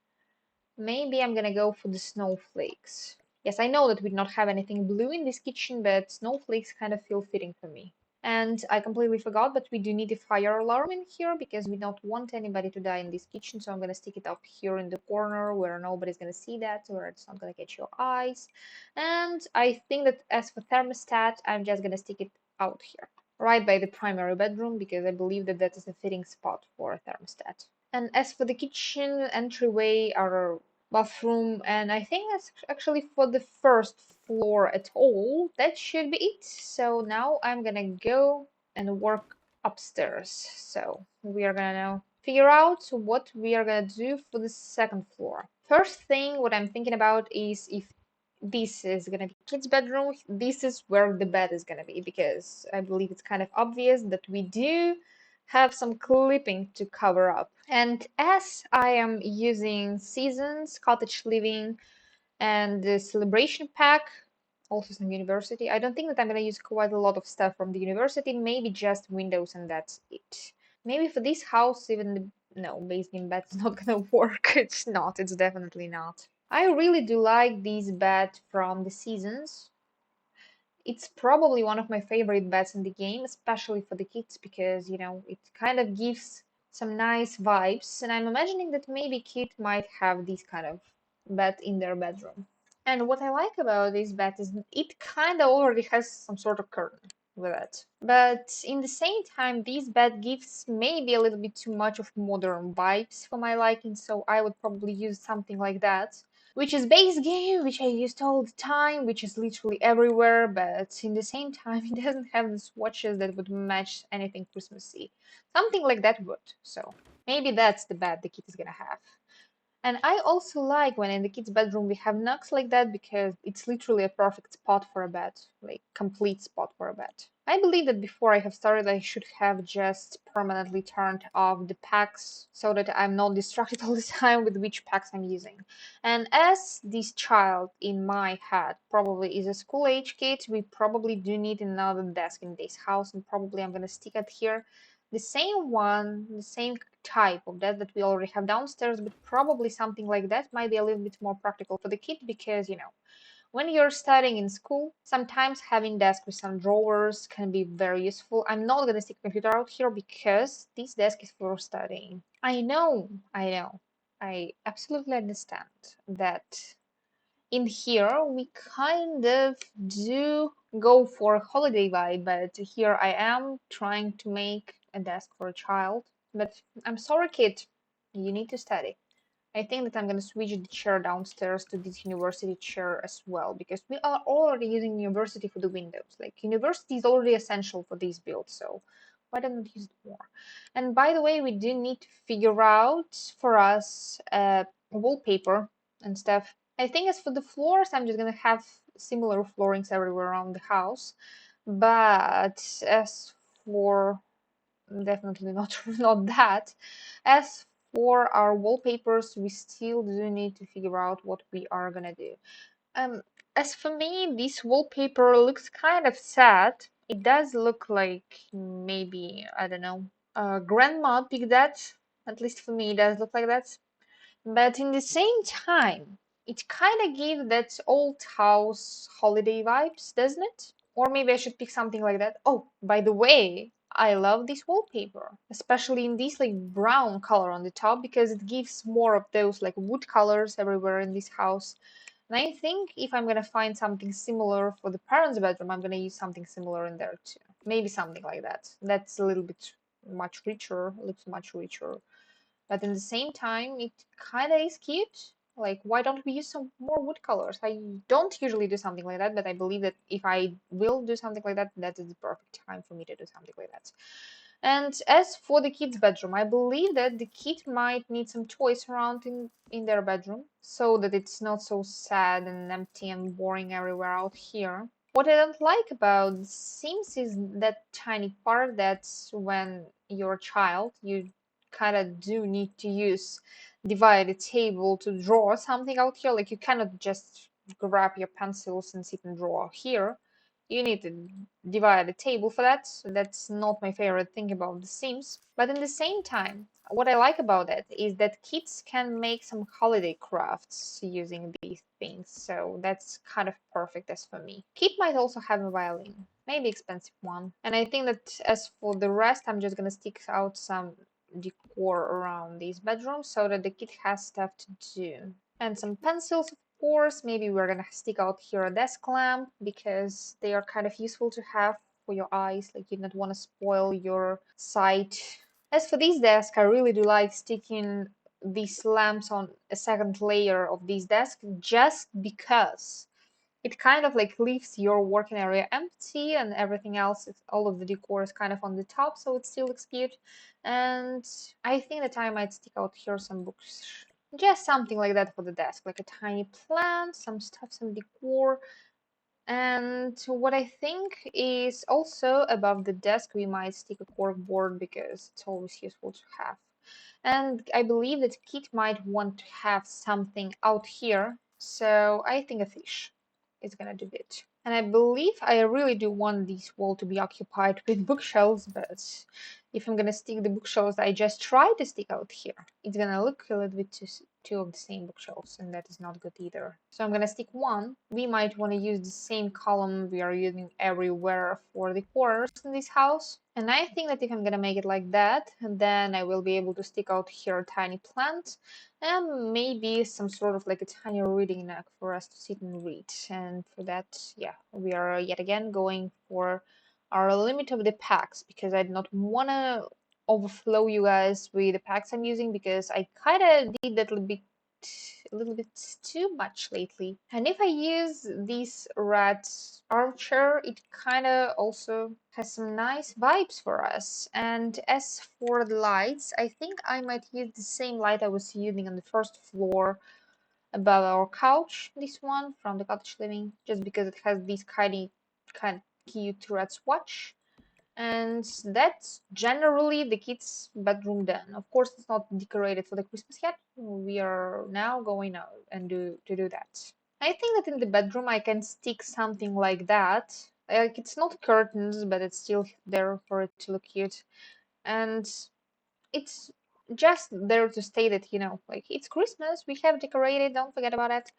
Maybe I'm gonna go for the snowflakes. Yes, I know that we do not have anything blue in this kitchen, but snowflakes kind of feel fitting for me. And I completely forgot, but we do need a fire alarm in here because we don't want anybody to die in this kitchen. So I'm gonna stick it up here in the corner where nobody's gonna see that, where it's not gonna catch your eyes. And I think that as for thermostat, I'm just gonna stick it out here, right by the primary bedroom, because I believe that that is a fitting spot for a thermostat. And as for the kitchen entryway, our bathroom, and I think that's actually for the first floor at all. That should be it. So now I'm gonna go and work upstairs. So we are gonna now figure out what we are gonna do for the second floor. First thing, what I'm thinking about is if this is gonna be kids' bedroom, this is where the bed is gonna be because I believe it's kind of obvious that we do have some clipping to cover up. And as I am using Seasons, Cottage Living, and the Celebration Pack, also some University, I don't think that I'm going to use quite a lot of stuff from the University, maybe just Windows and that's it. Maybe for this house, even no, basement bed is not going to work. It's not, it's definitely not. I really do like this bed from the Seasons. It's probably one of my favorite beds in the game, especially for the kids, because it kind of gives some nice vibes, and I'm imagining that maybe Kit might have this kind of bed in their bedroom. And what I like about this bed is it kind of already has some sort of curtain with it. But in the same time, this bed gives maybe a little bit too much of modern vibes for my liking, so I would probably use something like that. Which is base game, which I used all the time, which is literally everywhere, but in the same time, it doesn't have the swatches that would match anything Christmassy. Something like that would, so maybe that's the bed the kid is gonna have. And I also like when in the kids' bedroom we have nooks like that because it's literally a perfect spot for a bed, like complete spot for a bed. I believe that before I have started, I should have just permanently turned off the packs so that I'm not distracted all the time with which packs I'm using. And as this child in my head probably is a school age kid, we probably do need another desk in this house, and probably I'm gonna stick it here the same one, the same type of desk that we already have downstairs, but probably something like that might be a little bit more practical for the kid because, when you're studying in school, sometimes having desk with some drawers can be very useful. I'm not gonna stick a computer out here because this desk is for studying. I know. I absolutely understand that in here we kind of do go for a holiday vibe, but here I am trying to make a desk for a child. But I'm sorry, kid, you need to study. I think that I'm gonna switch the chair downstairs to this university chair as well because we are already using university for the windows. Like university is already essential for these builds, so why don't we use it more? And by the way, we do need to figure out for us wallpaper and stuff. I think as for the floors, I'm just gonna have similar floorings everywhere around the house. But as for definitely not not that. As for our wallpapers, we still do need to figure out what we are gonna do. Um, as for me, this wallpaper looks kind of sad. It does look like maybe, I don't know, grandma picked that. At least for me, it does look like that. But in the same time, it kind of gives that old house holiday vibes, doesn't it? Or maybe I should pick something like that. Oh, by the way, I love this wallpaper, especially in this like brown color on the top because it gives more of those like wood colors everywhere in this house. And I think if I'm gonna find something similar for the parents' bedroom, I'm gonna use something similar in there too. Maybe something like that. That's a little bit much richer, looks much richer, but in the same time it kind of is cute. Like, why don't we use some more wood colors? I don't usually do something like that, but I believe that if I will do something like that, that is the perfect time for me to do something like that. And as for the kids bedroom, I believe that the kid might need some toys around in their bedroom so that it's not so sad and empty and boring everywhere out here. What I don't like about The Sims is that tiny part that's when you're a child, you kind of do need to use divided table to draw something out here. Like you cannot just grab your pencils and sit and draw here. You need to divide a table for that. So that's not my favorite thing about The Sims. But in the same time, what I like about it is that kids can make some holiday crafts using these things. So that's kind of perfect as for me. Kid might also have a violin, maybe expensive one. And I think that as for the rest, I'm just gonna stick out some decor around these bedrooms so that the kid has stuff to do. And some pencils, of course. Maybe we're gonna stick out here a desk lamp because they are kind of useful to have for your eyes. Like you don't want to spoil your sight. As for this desk, I really do like sticking these lamps on a second layer of this desk just because it kind of like leaves your working area empty and everything else, all of the decor is kind of on the top, so it still looks cute. And I think that I might stick out here some books, just something like that for the desk, like a tiny plant, some stuff, some decor. And what I think is also above the desk, we might stick a cork board because it's always useful to have. And I believe that Kit might want to have something out here, so I think a fish is gonna do it. And I believe I really do want this wall to be occupied with bookshelves, but if I'm gonna stick the bookshelves I just tried to stick out here, it's gonna look a little bit two of the same bookshelves, and that is not good either. So I'm gonna stick one. We might want to use the same column we are using everywhere for the corners in this house. And I think that if I'm gonna make it like that, then I will be able to stick out here a tiny plant and maybe some sort of like a tiny reading nook for us to sit and read. And for that, yeah, we are yet again going for our limit of the packs because I do not wanna overflow you guys with the packs I'm using because I kinda did that a little bit too much lately. And if I use this rat armchair, it kind of also has some nice vibes for us. And as for the lights, I think I might use the same light I was using on the first floor above our couch, this one from the Cottage Living, just because it has this kind of cute red swatch. And that's generally the kids' bedroom done. Of course, it's not decorated for the Christmas yet. We are now going out and do that. I think that in the bedroom I can stick something like that. Like it's not curtains, but it's still there for it to look cute. And it's just there to state that, like it's Christmas, we have decorated, don't forget about it.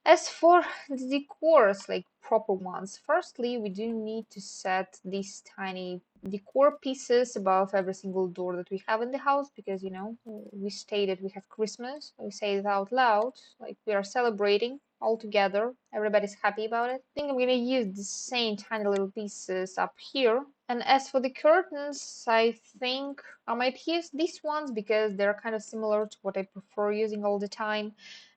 As for the decors, like proper ones, firstly, we do need to set these tiny decor pieces above every single door that we have in the house because, we stated we have Christmas. We say it out loud, like we are celebrating all together. Everybody's happy about it. I think I'm gonna use the same tiny little pieces up here. And as for the curtains, I think I might use these ones because they're kind of similar to what I prefer using all the time.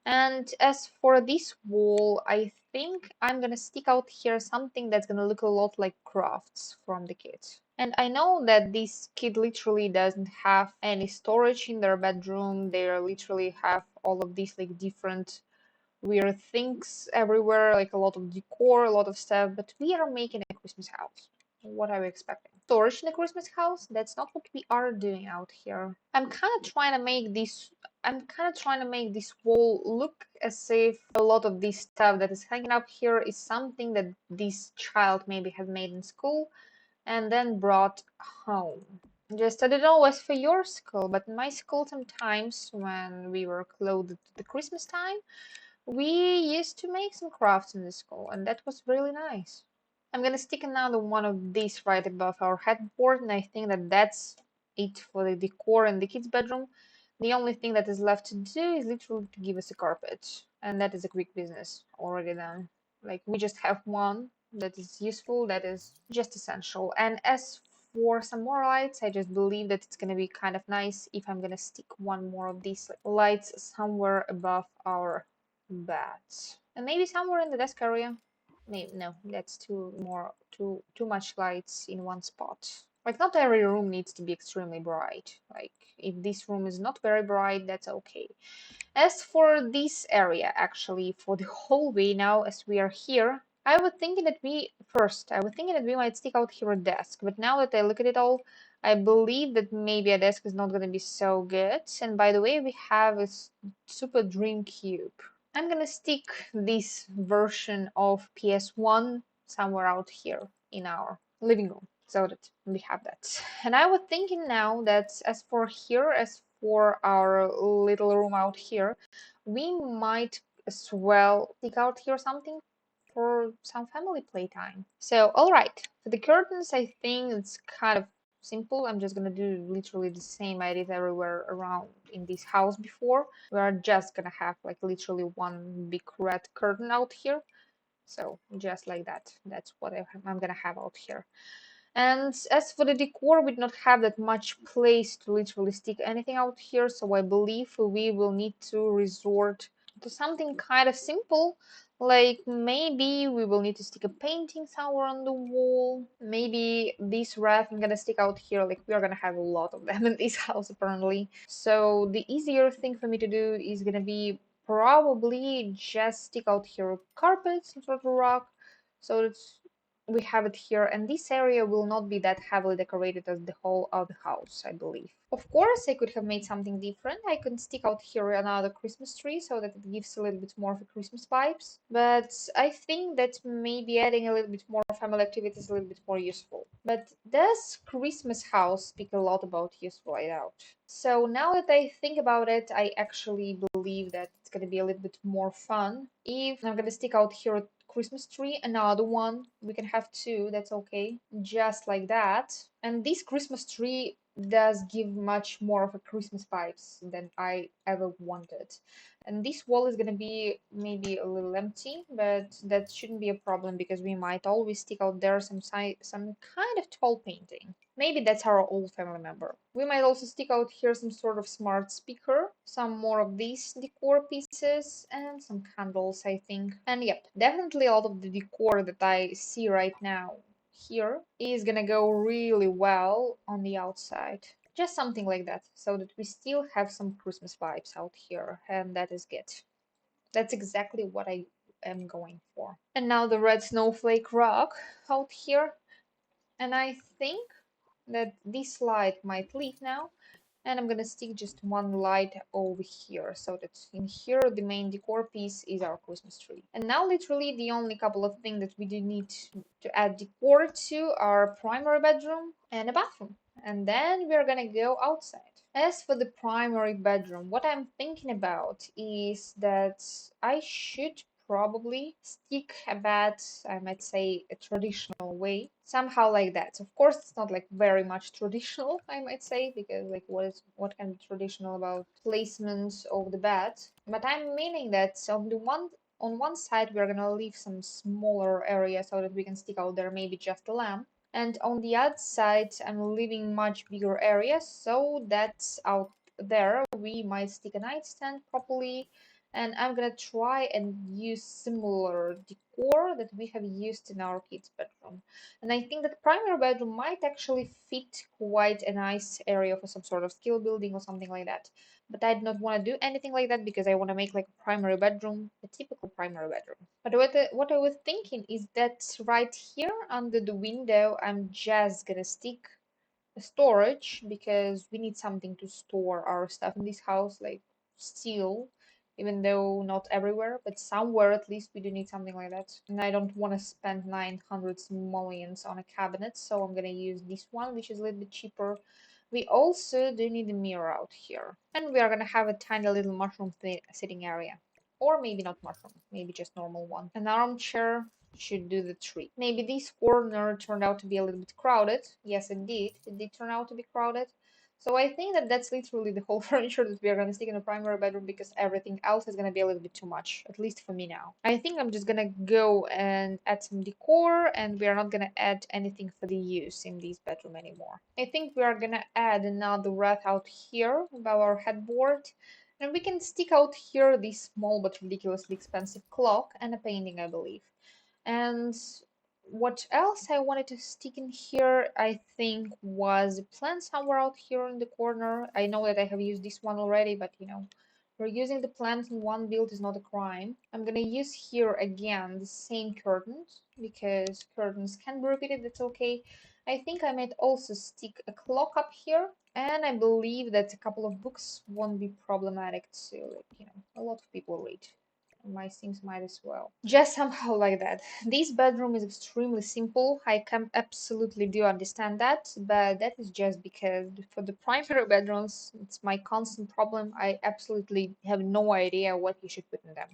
And as for this wall, I think I'm gonna stick out here something that's gonna look a lot like crafts from the kid. And I know that this kid literally doesn't have any storage in their bedroom. They literally have all of these like different weird things everywhere, like a lot of decor, a lot of stuff, but we are making a Christmas house. What are we expecting? Storage in a Christmas house? That's not what we are doing out here. I'm kind of trying to make this wall look as if a lot of this stuff that is hanging up here is something that this child maybe has made in school and then brought home. Just I don't know as for your school, but in my school sometimes when we were clothed to the Christmas time, we used to make some crafts in the school, and that was really nice. I'm gonna stick another one of these right above our headboard, and I think that that's it for the decor in the kids' bedroom. The only thing that is left to do is literally to give us a carpet, and that is a quick business already done. Like we just have one that is useful, that is just essential. And as for some more lights, I just believe that it's gonna be kind of nice if I'm gonna stick one more of these lights somewhere above our bed. And maybe somewhere in the desk area. Maybe no, that's too much lights in one spot. Like not every room needs to be extremely bright. Like if this room is not very bright, that's okay. As for this area, actually, for the hallway now, as we are here, I was thinking that we might stick out here a desk, but now that I look at it all, I believe that maybe a desk is not going to be so good. And by the way, we have a super dream cube. I'm gonna stick this version of PS1 somewhere out here in our living room so that we have that. And I was thinking now that as for our little room out here, we might as well stick out here something for some family playtime. So, alright, for the curtains, I think it's kind of simple. I'm just gonna do literally the same I did everywhere around in this house before. We are just gonna have like literally one big red curtain out here. So just like that. That's what I'm gonna have out here. And as for the decor, we do not have that much place to literally stick anything out here, so I believe we will need to resort to something kind of simple, like maybe we will need to stick a painting somewhere on the wall. Maybe this wreath I'm gonna stick out here, like we are gonna have a lot of them in this house apparently. So the easier thing for me to do is gonna be probably just stick out here carpet, some sort of rock, so it's we have it here, and this area will not be that heavily decorated as the whole of the house, I believe. Of course, I could have made something different. I could stick out here another Christmas tree so that it gives a little bit more of a Christmas vibes. But I think that maybe adding a little bit more family activity is a little bit more useful. But does Christmas house speak a lot about useful, I doubt. So now that I think about it, I actually believe that it's gonna be a little bit more fun if I'm gonna stick out here Christmas tree, another one. We can have two, that's okay. Just like that. And this Christmas tree does give much more of a Christmas vibes than I ever wanted. And this wall is gonna be maybe a little empty, but that shouldn't be a problem because we might always stick out there some kind of tall painting. Maybe that's our old family member. We might also stick out here some sort of smart speaker, some more of these decor pieces, and some candles, I think. And yep, definitely a lot of the decor that I see right now here is gonna go really well on the outside. Just something like that, so that we still have some Christmas vibes out here, and that is good. That's exactly what I am going for. And now the red snowflake rock out here, and I think that this light might leave now, and I'm gonna stick just one light over here so that in here the main decor piece is our Christmas tree. And now literally the only couple of things that we do need to add decor to are primary bedroom and a bathroom. And then we're gonna go outside. As for the primary bedroom, what I'm thinking about is that I should probably stick a bed, I might say, a traditional way, somehow like that. Of course, it's not like very much traditional, I might say, because like what can be traditional about placements of the bed? But I'm meaning that on one side we're gonna leave some smaller area so that we can stick out there maybe just a lamp. And on the other side, I'm leaving much bigger areas so that out there we might stick a nightstand properly. And I'm gonna try and use similar decor that we have used in our kids' bedroom. And I think that primary bedroom might actually fit quite a nice area for some sort of skill building or something like that. But I did not want to do anything like that because I want to make like a primary bedroom, a typical primary bedroom. But what I was thinking is that right here under the window, I'm just gonna stick a storage because we need something to store our stuff in this house, like still, even though not everywhere, but somewhere at least we do need something like that. And I don't want to spend 900 millions on a cabinet, so I'm gonna use this one, which is a little bit cheaper. We also do need a mirror out here, and we are gonna have a tiny little mushroom sitting area. Or maybe not mushroom, maybe just normal one. An armchair should do the trick. Maybe this corner turned out to be a little bit crowded. Yes, it did. It did turn out to be crowded. So I think that that's literally the whole furniture that we are going to stick in the primary bedroom because everything else is going to be a little bit too much, at least for me now. I think I'm just going to go and add some decor, and we are not going to add anything for the use in this bedroom anymore. I think we are going to add another rack out here above our headboard. And we can stick out here this small but ridiculously expensive clock and a painting, I believe. And what else I wanted to stick in here, I think, was a plant somewhere out here in the corner. I know that I have used this one already, but you know, we're using the plant in one build is not a crime. I'm gonna use here again the same curtains because curtains can be repeated, that's okay. I think I might also stick a clock up here, and I believe that a couple of books won't be problematic too. Like, you know, a lot of people read. My things might as well. Just somehow like that. This bedroom is extremely simple. I can absolutely do understand that, but that is just because for the primary bedrooms, it's my constant problem. I absolutely have no idea what you should put in them.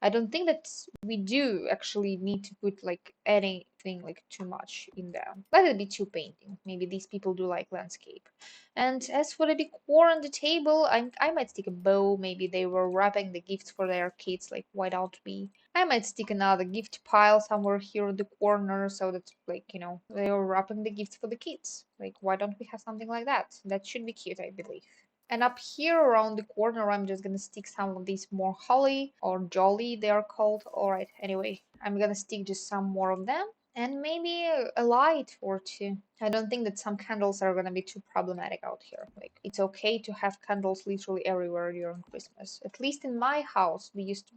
I don't think that we do actually need to put like anything like too much in there. Let it be two painting. Maybe these people do like landscape. And as for the decor on the table, I might stick a bow. Maybe they were wrapping the gifts for their kids. Like, why don't we? I might stick another gift pile somewhere here in the corner so that, like, you know, they are wrapping the gifts for the kids. Like, why don't we have something like that? That should be cute, I believe. And up here around the corner, I'm just gonna stick some of these more holly or jolly, they are called. Alright, anyway, I'm gonna stick just some more of them. And maybe a light or two. I don't think that some candles are gonna be too problematic out here. Like, it's okay to have candles literally everywhere during Christmas. At least in my house, we used to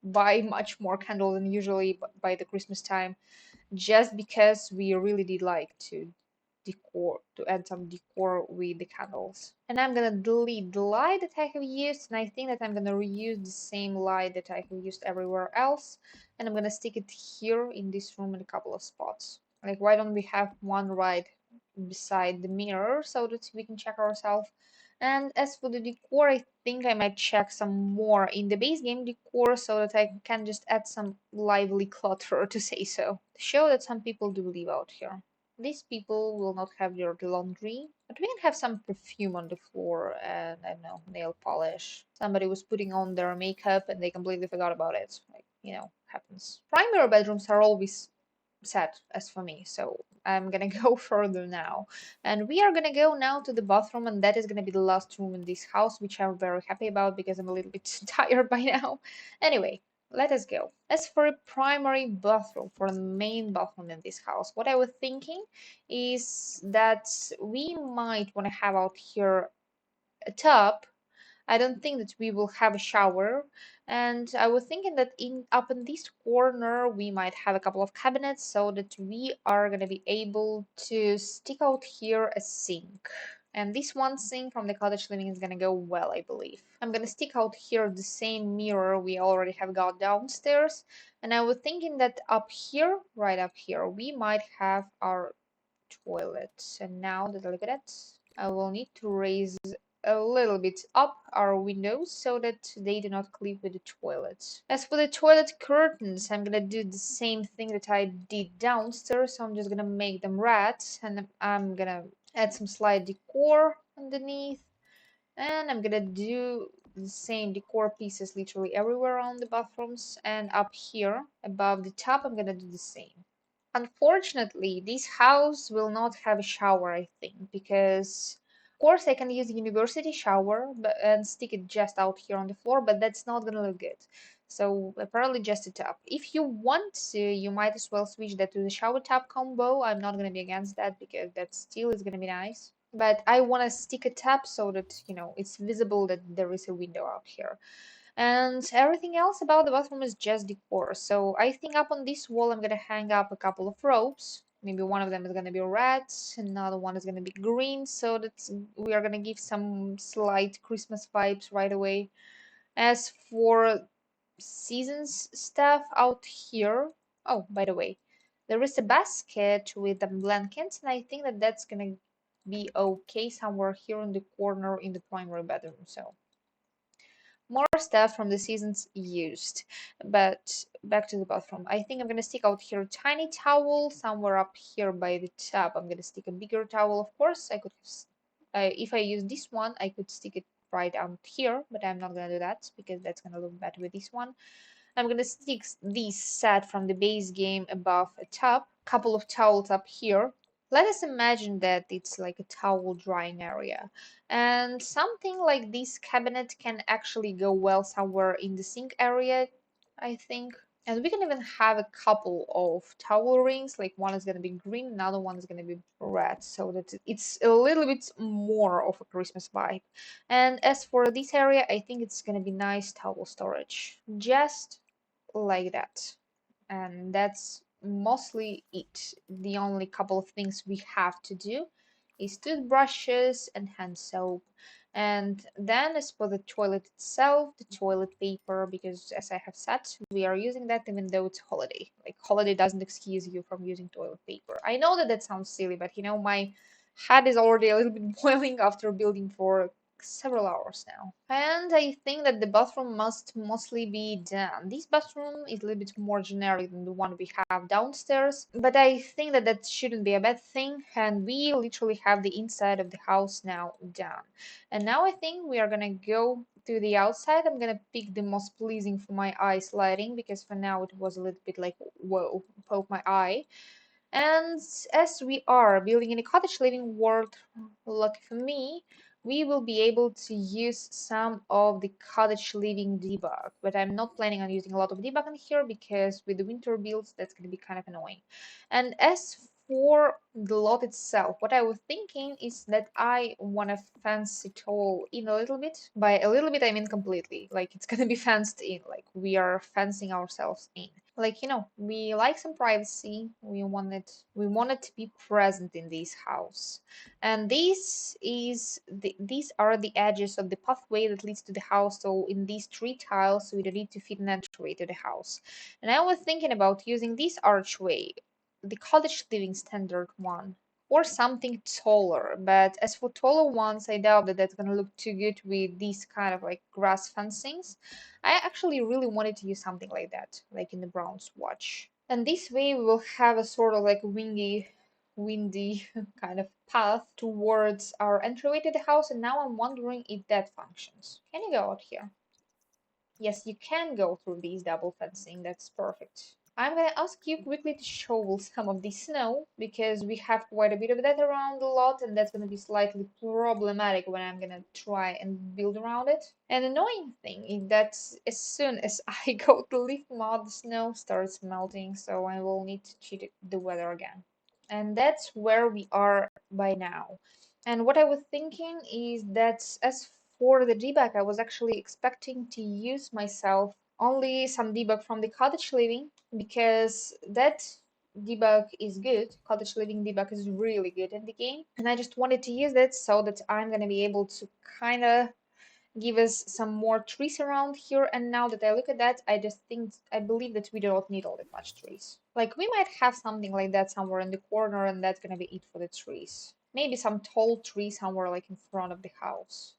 buy much more candles than usually by the Christmas time, just because we really did like to add some decor with the candles. And I'm gonna delete the light that I have used, and I think that I'm gonna reuse the same light that I have used everywhere else, and I'm gonna stick it here in this room in a couple of spots. Like, why don't we have one light beside the mirror so that we can check ourselves. And as for the decor, I think I might check some more in the base game decor so that I can just add some lively clutter to say so. To show that some people do live out here. These people will not have their laundry, but we can have some perfume on the floor and I don't know, nail polish. Somebody was putting on their makeup and they completely forgot about it. Like, happens. Primary bedrooms are always set as for me, so I'm gonna go further now. And we are gonna go now to the bathroom, and that is gonna be the last room in this house, which I'm very happy about because I'm a little bit tired by now. Anyway, let us go. As for a primary bathroom, for the main bathroom in this house, what I was thinking is that we might want to have out here a tub. I don't think that we will have a shower. And I was thinking that in up in this corner we might have a couple of cabinets so that we are gonna be able to stick out here a sink. And this one sink from the cottage living is gonna go well, I believe. I'm gonna stick out here the same mirror we already have got downstairs. And I was thinking that up here, right up here, we might have our toilet. And now that I look at it, I will need to raise a little bit up our windows so that they do not clip with the toilet. As for the toilet curtains, I'm gonna do the same thing that I did downstairs. So I'm just gonna make them red and I'm gonna add some slight decor underneath. And I'm gonna do the same decor pieces literally everywhere around the bathrooms, and up here above the top I'm gonna do the same. Unfortunately, this house will not have a shower, I think, because of course I can use the university shower and stick it just out here on the floor, but that's not gonna look good. So apparently just a tub. If you want to, you might as well switch that to the shower tub combo. I'm not gonna be against that because that still is gonna be nice. But I want to stick a tap so that it's visible that there is a window out here. And everything else about the bathroom is just decor. So I think up on this wall I'm gonna hang up a couple of ropes. Maybe one of them is gonna be red, another one is gonna be green, so that we are gonna give some slight Christmas vibes right away. As for seasons stuff out here, oh, by the way, there is a basket with the blankets, and I think that that's gonna be okay somewhere here in the corner in the primary bedroom. So more stuff from the seasons used. But back to the bathroom. I think I'm gonna stick out here a tiny towel somewhere up here by the tub. I'm gonna stick a bigger towel. Of course, I could, if I use this one, I could stick it right out here, but I'm not gonna do that because that's gonna look bad with this one. I'm gonna stick these set from the base game above a tub, couple of towels up here. Let us imagine that it's like a towel drying area. And something like this cabinet can actually go well somewhere in the sink area, I think. And we can even have a couple of towel rings, like one is going to be green, another one is going to be red, so that it's a little bit more of a Christmas vibe. And as for this area, I think it's going to be nice towel storage. Just like that. And that's mostly it. The only couple of things we have to do is toothbrushes and hand soap. And then as for the toilet itself, the toilet paper, because as I have said, we are using that even though it's holiday. Like holiday doesn't excuse you from using toilet paper. I know that that sounds silly, but my head is already a little bit boiling after building for several hours now. And I think that the bathroom must mostly be done. This bathroom is a little bit more generic than the one we have downstairs, but I think that that shouldn't be a bad thing. And we literally have the inside of the house now done. And now I think we are gonna go to the outside. I'm gonna pick the most pleasing for my eyes lighting because for now it was a little bit like, whoa, poke my eye. And as we are building in a cottage living world, lucky for me, we will be able to use some of the cottage living debug. But I'm not planning on using a lot of debug in here because with the winter builds, that's going to be kind of annoying. And as for the lot itself, what I was thinking is that I want to fence it all in a little bit. By a little bit, I mean completely. Like it's going to be fenced in, like we are fencing ourselves in. Like we like some privacy. We wanted to be present in this house. And these are the edges of the pathway that leads to the house. So in these three tiles we don't need to fit an entryway to the house. And I was thinking about using this archway, the cottage living standard one. or something taller. But as for taller ones, I doubt that that's gonna look too good with these kind of like grass fencings. I actually really wanted to use something like that, like in the brown swatch. And this way we will have a sort of like windy kind of path towards our entryway to the house. And now I'm wondering if that functions. Can you go out here? Yes, you can go through these double fencing. That's perfect. I'm gonna ask you quickly to shovel some of the snow because we have quite a bit of that around the lot, and that's gonna be slightly problematic when I'm gonna try and build around it. An annoying thing is that as soon as I go to lift mod, the snow starts melting, so I will need to cheat the weather again. And that's where we are by now. And what I was thinking is that as for the debug, I was actually expecting to use myself only some debug from the Cottage Living because that debug is good. Cottage Living debug is really good in the game. And I just wanted to use that so that I'm going to be able to kind of give us some more trees around here. And now that I look at that, I believe that we don't need all that much trees. Like we might have something like that somewhere in the corner, and that's gonna be it for the trees. Maybe some tall tree somewhere like in front of the house.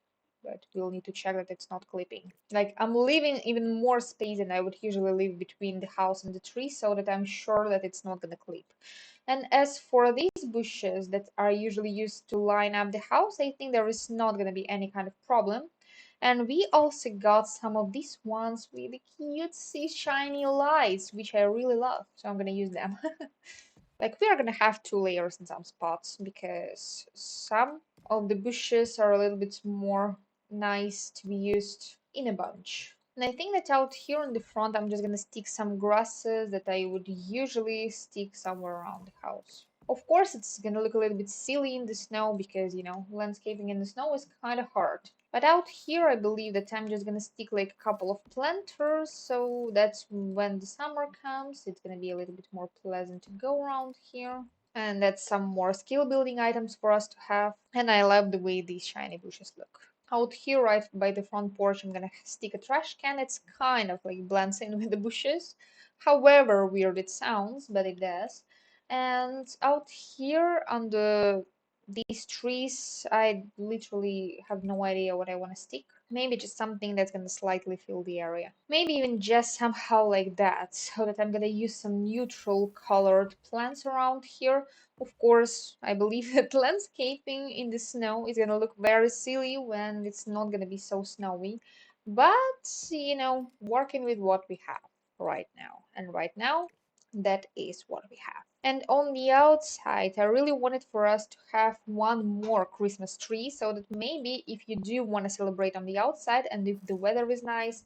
But we'll need to check that it's not clipping. Like I'm leaving even more space than I would usually leave between the house and the tree so that I'm sure that it's not gonna clip. And as for these bushes that are usually used to line up the house, I think there is not gonna be any kind of problem. And we also got some of these ones with the cutesy shiny lights, which I really love. So I'm gonna use them. Like we are gonna have two layers in some spots because some of the bushes are a little bit more nice to be used in a bunch. And I think that out here in the front, I'm just gonna stick some grasses that I would usually stick somewhere around the house. Of course, it's gonna look a little bit silly in the snow because, landscaping in the snow is kind of hard. But out here, I believe that I'm just gonna stick like a couple of planters, so that's when the summer comes, it's gonna be a little bit more pleasant to go around here. And that's some more skill building items for us to have. And I love the way these shiny bushes look. Out here, right by the front porch, I'm gonna stick a trash can. It's kind of like blends in with the bushes. However weird it sounds, but it does. And out here on these trees, I literally have no idea what I want to stick. Maybe just something that's gonna slightly fill the area. Maybe even just somehow like that, so that I'm gonna use some neutral colored plants around here. Of course, I believe that landscaping in the snow is gonna look very silly when it's not gonna be so snowy. But, working with what we have right now. And right now, that is what we have. And on the outside, I really wanted for us to have one more Christmas tree so that maybe if you do want to celebrate on the outside and if the weather is nice,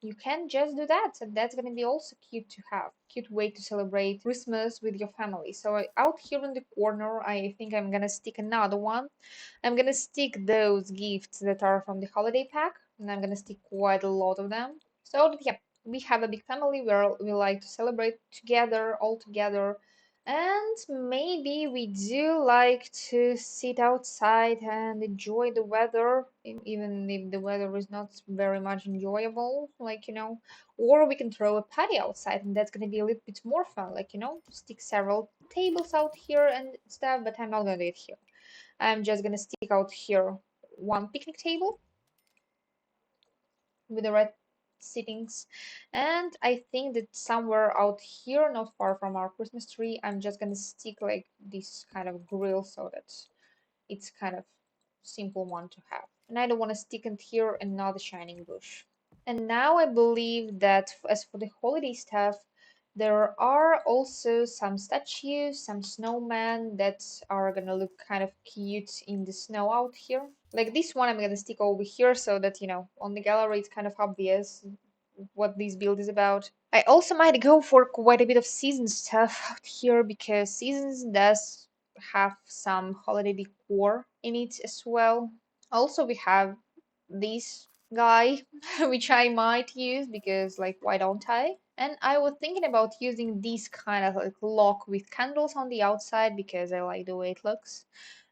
you can just do that. And that's going to be also cute to have. Cute way to celebrate Christmas with your family. So out here in the corner, I think I'm going to stick another one. I'm going to stick those gifts that are from the holiday pack. And I'm going to stick quite a lot of them. So that, yeah, we have a big family where we like to celebrate together, all together. And maybe we do like to sit outside and enjoy the weather, even if the weather is not very much enjoyable, or we can throw a party outside, and that's gonna be a little bit more fun, stick several tables out here and stuff, but I'm not gonna do it here. I'm just gonna stick out here one picnic table with the red sittings. And I think that somewhere out here, not far from our Christmas tree, I'm just gonna stick like this kind of grill so that it's kind of simple one to have. And I don't want to stick it here another shining bush. And now I believe that as for the holiday stuff, there are also some statues, some snowmen that are gonna look kind of cute in the snow out here. Like this one I'm gonna stick over here so that, on the gallery it's kind of obvious what this build is about. I also might go for quite a bit of season stuff out here because seasons does have some holiday decor in it as well. Also, we have this guy, which I might use because, like, why don't I? And I was thinking about using this kind of like lock with candles on the outside because I like the way it looks.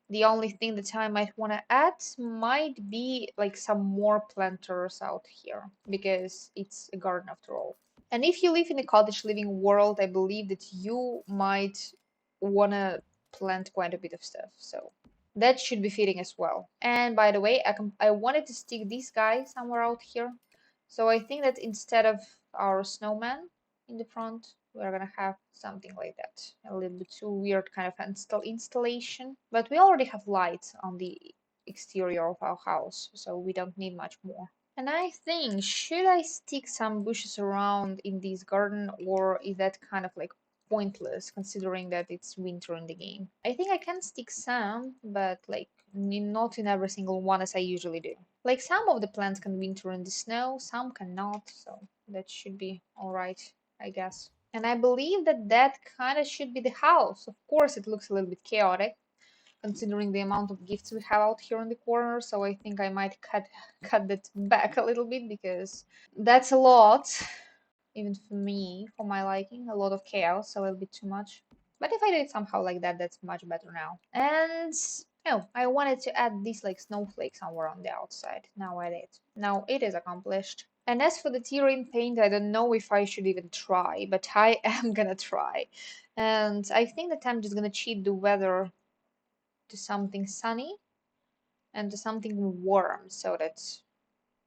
The only thing that I might want to add might be like some more planters out here because it's a garden after all. And if you live in a cottage living world, I believe that you might want to plant quite a bit of stuff, so that should be fitting as well. And by the way, I wanted to stick this guy somewhere out here. So I think that instead of our snowman in the front, we're gonna have something like that. A little bit too weird kind of installation. But we already have lights on the exterior of our house, so we don't need much more. And I think, should I stick some bushes around in this garden, or is that kind of like pointless considering that it's winter in the game? I think I can stick some, but like not in every single one as I usually do. Like some of the plants can winter in the snow, some cannot, so that should be alright, I guess. And I believe that that kind of should be the house. Of course, it looks a little bit chaotic, considering the amount of gifts we have out here in the corner, so I think I might cut that back a little bit because that's a lot, even for me, for my liking, a lot of chaos, a little bit too much. But if I do it somehow like that, that's much better now. And oh, I wanted to add these like snowflakes somewhere on the outside. Now I did. Now it is accomplished. And as for the terrain paint, I don't know if I should even try, but I am gonna try. And I think that I'm just gonna cheat the weather to something sunny and to something warm so that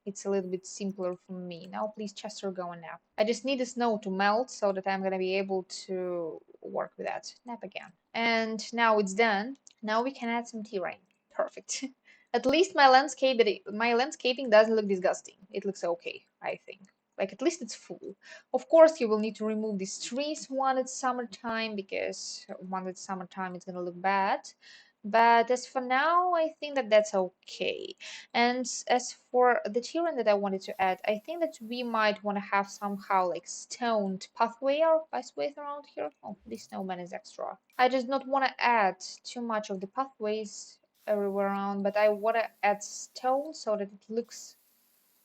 it's a little bit simpler for me. Now please Chester go and nap. I just need the snow to melt so that I'm gonna be able to work with that. Nap again. And now it's done. Now we can add some terrain. Perfect. At least my landscaping doesn't look disgusting. It looks okay, I think. Like at least it's full. Of course, you will need to remove these trees one at summertime because one at summertime it's gonna look bad. But as for now, I think that that's okay. And as for the terrain that I wanted to add, I think that we might want to have somehow like stoned pathway or pathways around here. Oh, this snowman is extra. I just not want to add too much of the pathways everywhere around, but I want to add stone so that it looks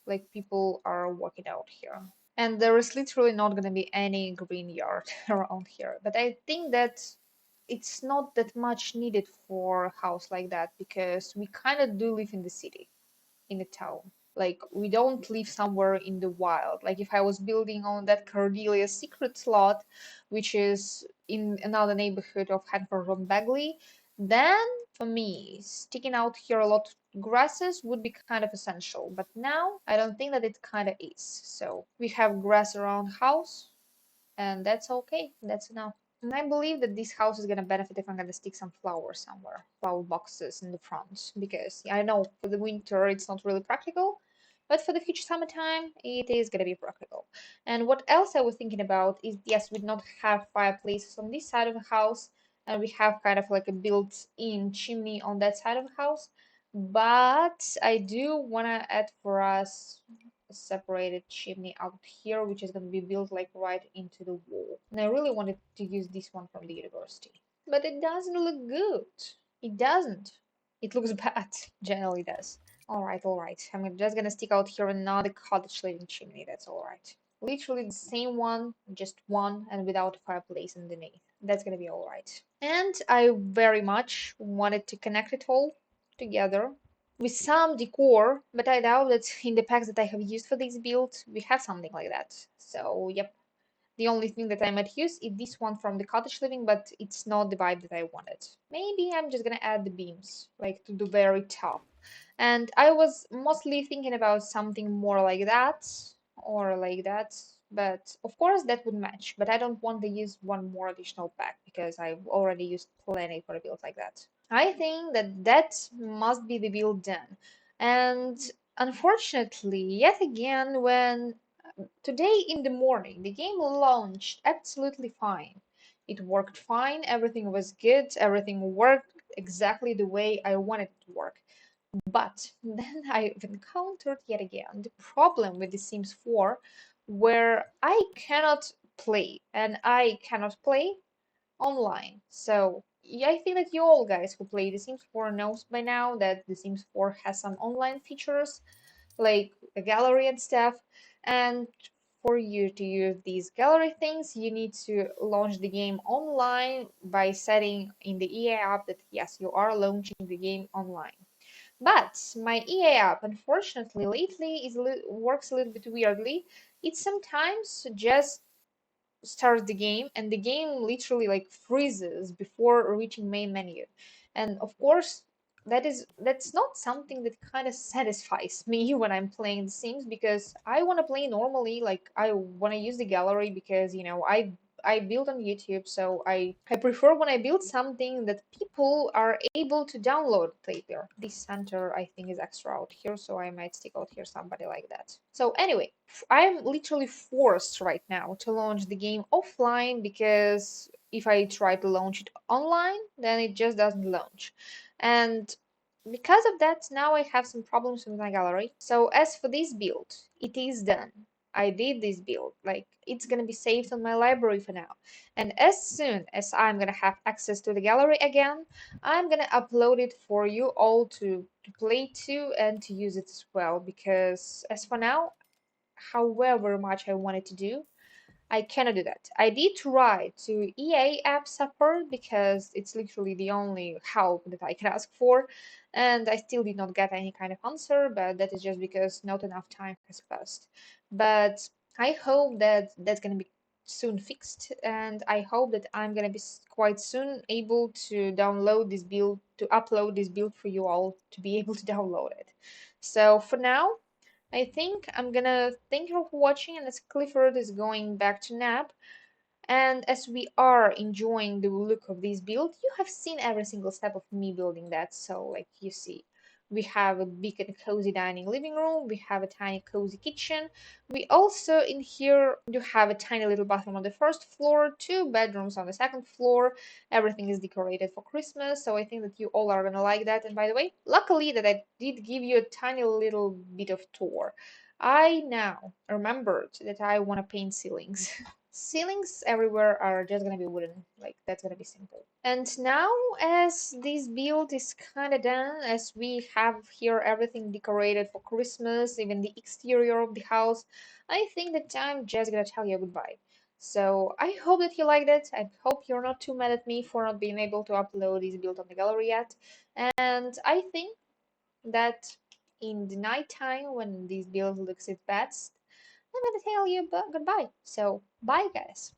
like people are walking out here. And there is literally not going to be any green yard around here. But I think that it's not that much needed for a house like that because we kind of do live in the city, in a town. Like we don't live somewhere in the wild. Like if I was building on that Cordelia secret slot, which is in another neighborhood of Hanford on Bagley, then for me, sticking out here a lot of grasses would be kind of essential. But now I don't think that it kind of is. So we have grass around house, and that's okay. That's enough. And I believe that this house is gonna benefit if I'm gonna stick some flowers somewhere, flower boxes in the front, because I know for the winter it's not really practical, but for the future summertime it is gonna be practical. And what else I was thinking about is yes, we not have fireplaces on this side of the house, and we have kind of like a built-in chimney on that side of the house, but I do wanna add for us separated chimney out here, which is going to be built like right into the wall. And I really wanted to use this one from the university. But it doesn't look good. It doesn't. It looks bad. Generally does. Alright. I'm just gonna stick out here another cottage living chimney. That's alright. Literally the same one, just one, and without a fireplace underneath. That's gonna be alright. And I very much wanted to connect it all together with some decor, but I doubt that in the packs that I have used for this build, we have something like that. So, yep. The only thing that I might use is this one from the Cottage Living, but it's not the vibe that I wanted. Maybe I'm just gonna add the beams, like to the very top. And I was mostly thinking about something more like that, or like that. But of course that would match, but I don't want to use one more additional pack because I've already used plenty for a build like that. I think that that must be the build done. And unfortunately, yet again, when today in the morning, the game launched absolutely fine. It worked fine, everything was good, everything worked exactly the way I wanted it to work. But then I've encountered yet again the problem with The Sims 4 where I cannot play, and I cannot play online. So yeah, I think that you all guys who play The Sims 4 knows by now that The Sims 4 has some online features like a gallery and stuff. And for you to use these gallery things, you need to launch the game online by setting in the EA app that yes, you are launching the game online. But my EA app, unfortunately, lately works a little bit weirdly. It sometimes just start the game, and the game literally like freezes before reaching main menu. And of course, that's not something that kind of satisfies me when I'm playing The Sims, because I want to play normally. Like I want to use the gallery because I build on YouTube, so I prefer when I build something that people are able to download later. This center I think is extra out here, so I might stick out here somebody like that. So anyway, I'm literally forced right now to launch the game offline, because if I try to launch it online, then it just doesn't launch. And because of that, now I have some problems with my gallery. So as for this build, it is done. I did this build. Like, it's gonna be saved on my library for now. And as soon as I'm gonna have access to the gallery again, I'm gonna upload it for you all to play to and to use it as well. Because as for now, however much I wanted to do, I cannot do that. I did try to EA app support because it's literally the only help that I can ask for, and I still did not get any kind of answer, but that is just because not enough time has passed. But I hope that that's gonna be soon fixed, and I hope that I'm gonna be quite soon able to download this build, to upload this build for you all to be able to download it. So for now, I think I'm gonna thank you for watching, and as Clifford is going back to nap, and as we are enjoying the look of this build, you have seen every single step of me building that. So, like you see, we have a big and cozy dining living room, we have a tiny cozy kitchen. We also in here do have a tiny little bathroom on the first floor, two bedrooms on the second floor. Everything is decorated for Christmas, so I think that you all are gonna like that. And by the way, luckily that I did give you a tiny little bit of tour. I now remembered that I want to paint ceilings. Ceilings everywhere are just gonna be wooden, like that's gonna be simple. And now, as this build is kinda done, as we have here everything decorated for Christmas, even the exterior of the house, I think that I'm just gonna tell you goodbye. So I hope that you liked it. I hope you're not too mad at me for not being able to upload this build on the gallery yet. And I think that in the night time when this build looks its best, I'm gonna tell you goodbye. So bye guys.